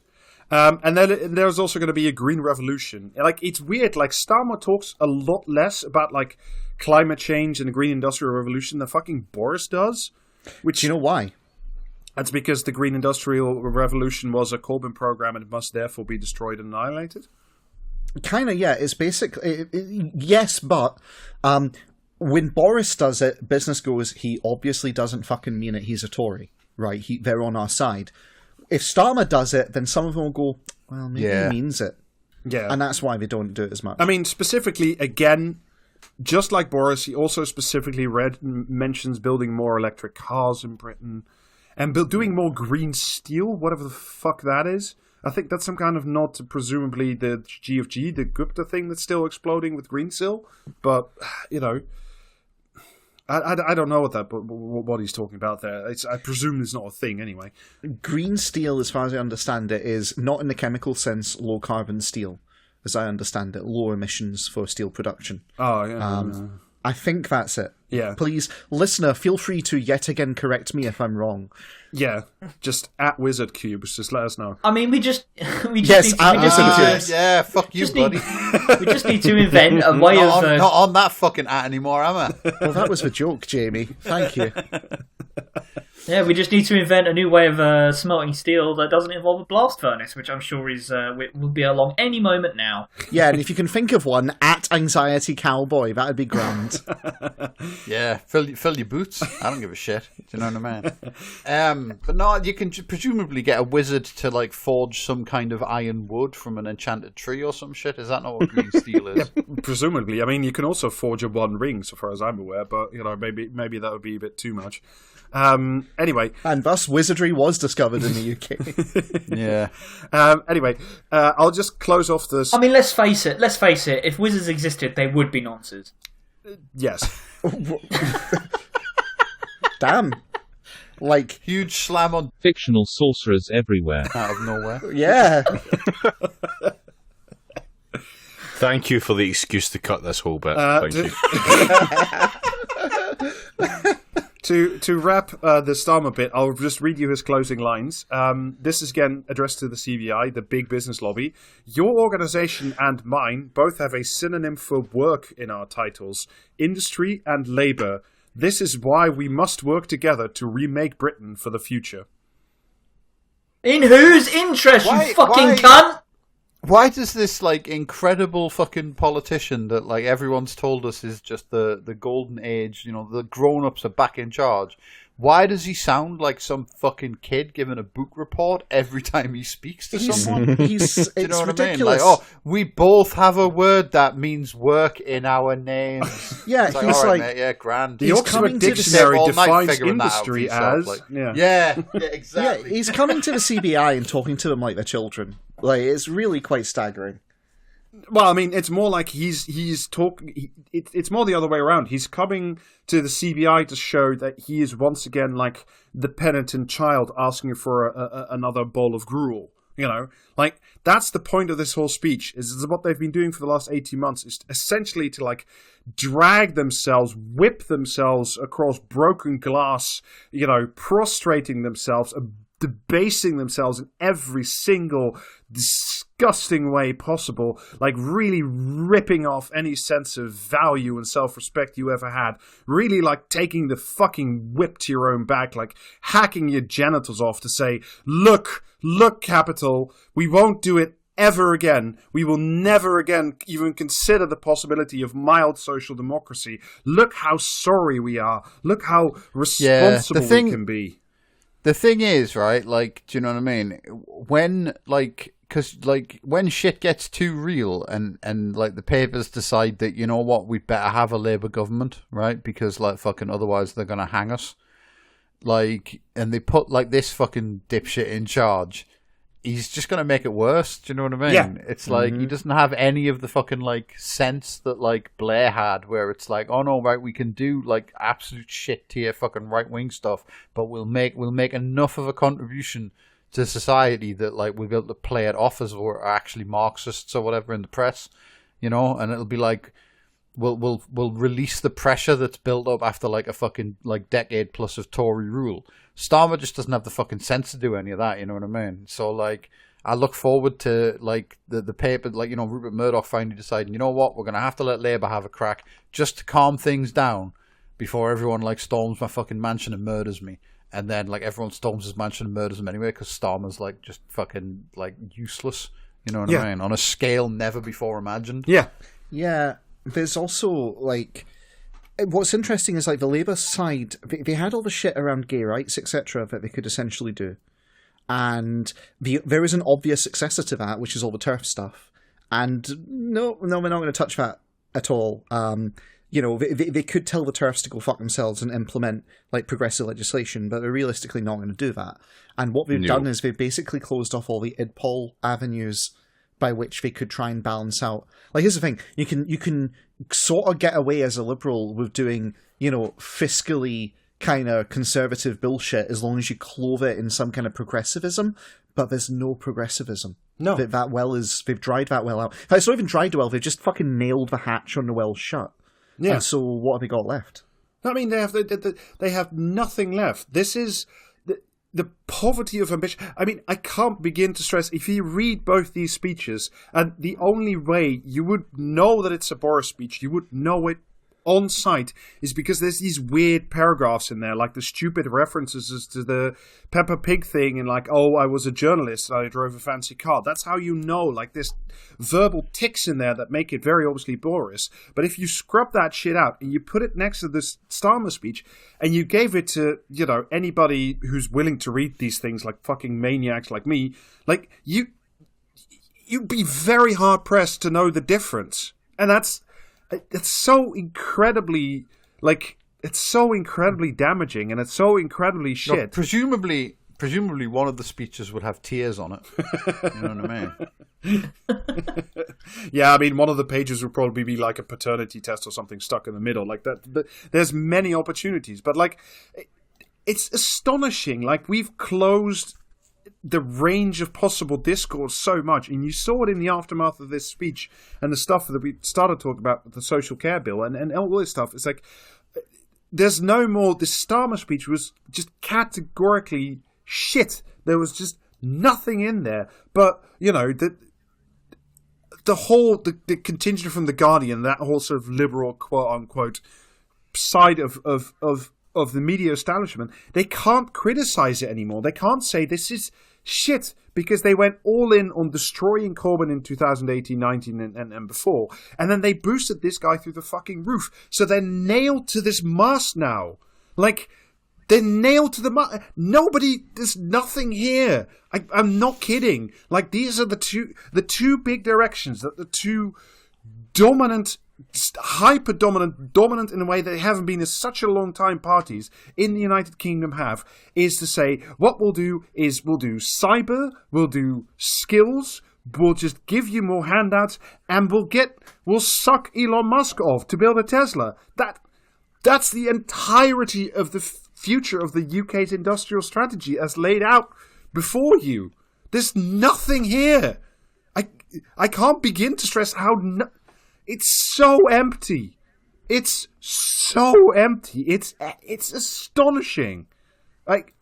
And then there's also going to be a green revolution. It's weird. Starmer talks a lot less about climate change and the green industrial revolution than fucking Boris does. Which, do you know why? That's because the green industrial revolution was a Corbyn program and it must therefore be destroyed and annihilated. Kind of, yeah. It's basically yes, but when Boris does it, business goes. He obviously doesn't fucking mean it. He's a Tory, right? They're on our side. If Starmer does it, then some of them will go, well, maybe he means it. Yeah. And that's why they don't do it as much. I mean, specifically, again, just like Boris, he also specifically mentions building more electric cars in Britain and doing more green steel, whatever the fuck that is. I think that's some kind of nod to presumably the GFG, the Gupta thing that's still exploding with green steel. But, I don't know what he's talking about there. I presume it's not a thing anyway. Green steel, as far as I understand it, is not in the chemical sense low carbon steel. As I understand it, low emissions for steel production. Oh, yeah. I think that's it. Yeah. Please, listener, feel free to yet again correct me if I'm wrong. Yeah, just at Wizard Cubes, just let us know. I mean, we just yes, need yeah, fuck you, buddy. We just need to invent a way of. Not on that fucking at anymore, am I? Well, that was a joke, Jamie. Thank you. Yeah, we just need to invent a new way of smelting steel that doesn't involve a blast furnace, which I'm sure will be along any moment now. Yeah, and if you can think of one, at Anxiety Cowboy, that'd be grand. Yeah, fill your boots. I don't give a shit. Do you know what I mean? But no, you can presumably get a wizard to like forge some kind of iron wood from an enchanted tree or some shit. Is that not what green steel is? Yeah, presumably. I mean, you can also forge a one ring, so far as I'm aware, but maybe that would be a bit too much. Anyway, and thus wizardry was discovered in the UK. Yeah. Anyway, I'll just close off this. I mean, let's face it. If wizards existed, they would be nonces. Yes. Damn. Like, huge slam on fictional sorcerers everywhere. out of nowhere. Yeah. Thank you for the excuse to cut this whole bit. Thank you. To wrap the Starmer bit, I'll just read you his closing lines. This is again addressed to the CBI, the big business lobby. Your organisation and mine both have a synonym for work in our titles: industry and labour. This is why we must work together to remake Britain for the future. In whose interest, you fucking cunt? Why does this like incredible fucking politician that like everyone's told us is just the golden age, the grown-ups are back in charge? Why does he sound like some fucking kid giving a book report every time he speaks to someone? Do you know what ridiculous. I mean? Like, we both have a word that means work in our names. Yeah, it's like, he's all right, like, mate, yeah, grand. The Oxford Dictionary defines industry as... Yeah, exactly. Yeah, he's coming to the CBI and talking to them like they're children. Like, it's really quite staggering. Well, I mean, it's more like he's talking. It's more the other way around. He's coming to the CBI to show that he is once again like the penitent child asking for another bowl of gruel. Like that's the point of this whole speech. Is what they've been doing for the last 18 months. Is essentially to like drag themselves, whip themselves across broken glass. Prostrating themselves. Debasing themselves in every single disgusting way possible, like really ripping off any sense of value and self-respect you ever had, really like taking the fucking whip to your own back, like hacking your genitals off to say, look, Capital, we won't do it ever again. We will never again even consider the possibility of mild social democracy. Look how sorry we are. Look how responsible we can be. The thing is, right, like, do you know what I mean? When, like, because, like, when shit gets too real and, like, the papers decide that, you know what, we'd better have a Labour government, right? Because, like, fucking otherwise they're going to hang us. Like, and they put, like, this fucking dipshit in charge. He's just going to make it worse. Do you know what I mean? Yeah. It's like, he doesn't have any of the fucking, like, sense that, like, Blair had, where it's like, oh no, right, we can do, like, absolute shit tier fucking right-wing stuff, but we'll make enough of a contribution to society that, like, we'll be able to play it off as we're actually Marxists or whatever in the press, and it'll be like, we'll release the pressure that's built up after, like, a fucking, like, decade plus of Tory rule. Starmer just doesn't have the fucking sense to do any of that, you know what I mean? So, like, I look forward to, like, the paper, like, Rupert Murdoch finally deciding, you know what, we're going to have to let Labour have a crack just to calm things down before everyone, like, storms my fucking mansion and murders me. And then, like, everyone storms his mansion and murders him anyway because Starmer's, like, just fucking, like, useless, you know what I mean? On a scale never before imagined. Yeah. Yeah, there's also, like... What's interesting is, like, the Labour side, they had all the shit around gay rights, etc., that they could essentially do. And there is an obvious successor to that, which is all the TERF stuff. And no, we're not going to touch that at all. They could tell the TERFs to go fuck themselves and implement, like, progressive legislation, but they're realistically not going to do that. And what they've done is they've basically closed off all the IDPOL avenues by which they could try and balance out. Like, here's the thing: you can sort of get away as a liberal with doing, fiscally kind of conservative bullshit as long as you clothe it in some kind of progressivism. But there's no progressivism. No, they've dried that well out. It's not even dried well; they've just fucking nailed the hatch on the well shut. Yeah. And so what have they got left? I mean, they have nothing left. This is the poverty of ambition. I mean, I can't begin to stress, if you read both these speeches, and the only way you would know that it's a Boris speech, you would know it on site is because there's these weird paragraphs in there, like the stupid references to the Peppa Pig thing, and like, oh, I was a journalist and I drove a fancy car. That's how you know. Like, there's verbal tics in there that make it very obviously Boris. But if you scrub that shit out and you put it next to this Starmer speech and you gave it to, you know, anybody who's willing to read these things, like fucking maniacs like me, like, you'd be very hard pressed to know the difference. And it's so incredibly, like, it's so incredibly damaging, and it's so incredibly shit. No, presumably one of the speeches would have tears on it. You know what I mean? Yeah, I mean, one of the pages would probably be like a paternity test or something stuck in the middle, like that. But there's many opportunities, but like, it's astonishing. Like, we've closed the range of possible discourse so much, and you saw it in the aftermath of this speech and the stuff that we started talking about, the social care bill and all this stuff. It's like, there's no more. This Starmer speech was just categorically shit. There was just nothing in there. But, you know, the whole the contingent from the Guardian, that whole sort of liberal quote unquote side of the media establishment, they can't criticize it anymore. They can't say this is shit because they went all in on destroying Corbyn in 2018, 19 and before. And then they boosted this guy through the fucking roof. So they're nailed to this mast now. Like, they're nailed to the mast. There's nothing here. I'm not kidding. Like, these are the two big directions that the two dominant, dominant in a way that they haven't been in such a long time parties in the United Kingdom have, is to say, what we'll do is we'll do cyber, we'll do skills, we'll just give you more handouts, and we'll suck Elon Musk off to build a Tesla. That's the entirety of the future of the UK's industrial strategy as laid out before you. There's nothing here. I can't begin to stress how it's so empty. It's so empty. It's astonishing. Like,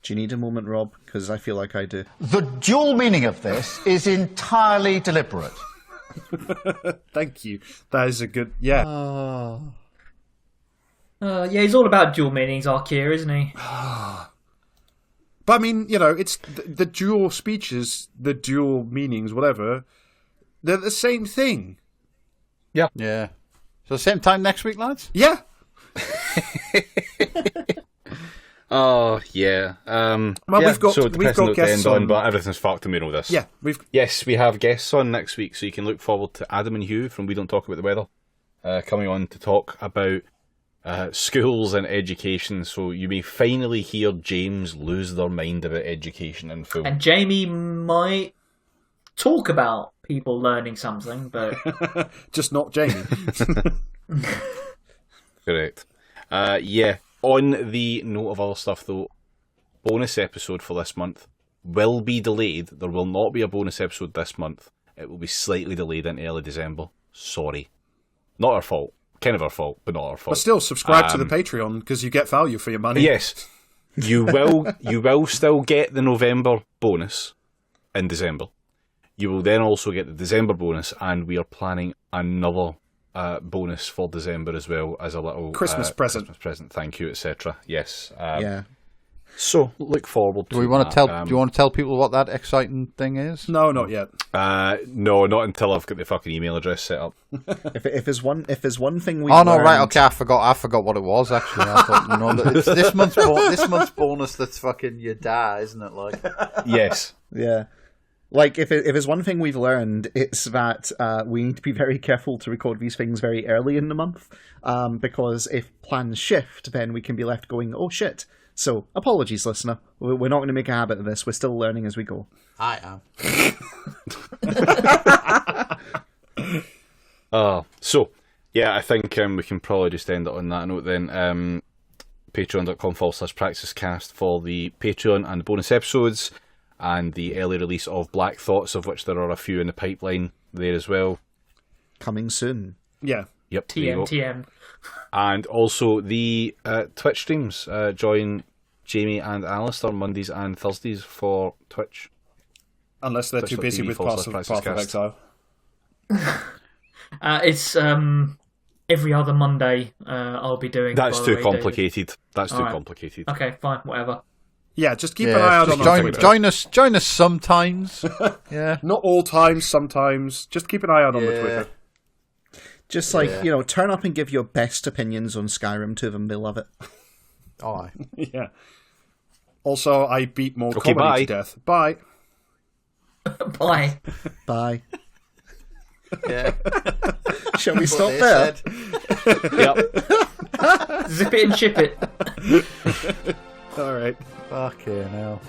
do you need a moment, Rob? Because I feel like I do. The dual meaning of this is entirely deliberate. Thank you. That is a good... Yeah. Yeah, he's all about dual meanings, Arkir, isn't he? But I mean, you know, it's the dual speeches, the dual meanings, whatever. They're the same thing. Yeah. Yeah. So same time next week, lads? Yeah. Oh, yeah. Well, yeah. we've got guests on, but everything's fucked and we know this. Yeah, Yes, we have guests on next week, so you can look forward to Adam and Hugh from We Don't Talk About the Weather coming on to talk about schools and education. So you may finally hear James lose their mind about education in full. And Jamie might talk about people learning something, but just not Jamie. Correct. Yeah. On the note of other stuff, though, bonus episode for this month will be delayed. There will not be a bonus episode this month. It will be slightly delayed into early December. Sorry. Not our fault. Kind of our fault, but not our fault. But still, subscribe to the Patreon because you get value for your money. Yes. You will still get the November bonus in December. You will then also get the December bonus, and we are planning another bonus for December as well as a little Christmas present. Thank you, etc. Yes. Yeah. So look forward to. Do we want to tell? Do you want to tell people what that exciting thing is? No, not yet. No, not until I've got the fucking email address set up. if there's one thing we. Oh no! Right, okay. I forgot what it was. Actually, I thought it's this month's bonus. That's fucking your dad, isn't it? Like. Yes. Yeah. Like, if there's one thing we've learned, it's that we need to be very careful to record these things very early in the month, because if plans shift, then we can be left going, oh shit. So, apologies, listener. We're not going to make a habit of this. We're still learning as we go. I am. So, yeah, I think we can probably just end it on that note then. Patreon.com/praxiscast for the Patreon and bonus episodes, and the early release of Black Thoughts, of which there are a few in the pipeline there as well. Coming soon. Yeah. Yep. TM. And also the Twitch streams. Join Jamie and Alistair Mondays and Thursdays for Twitch. Unless they're too busy with Path of Exile. It's every other Monday. I'll be doing. That's by the too way, complicated. That's too Alright. complicated. David. Okay, fine, whatever. Yeah, just keep an eye out on just our Twitter. join us sometimes. Yeah. Not all times, sometimes. Just keep an eye out on the Twitter. Just like, turn up and give your best opinions on Skyrim to them. They love it. Oh, Yeah. Also, I beat more Okay, comedy bye. to death. Bye. Bye. Bye. yeah. Shall we stop there? Yep. Zip it and ship it. All right. Fucking hell.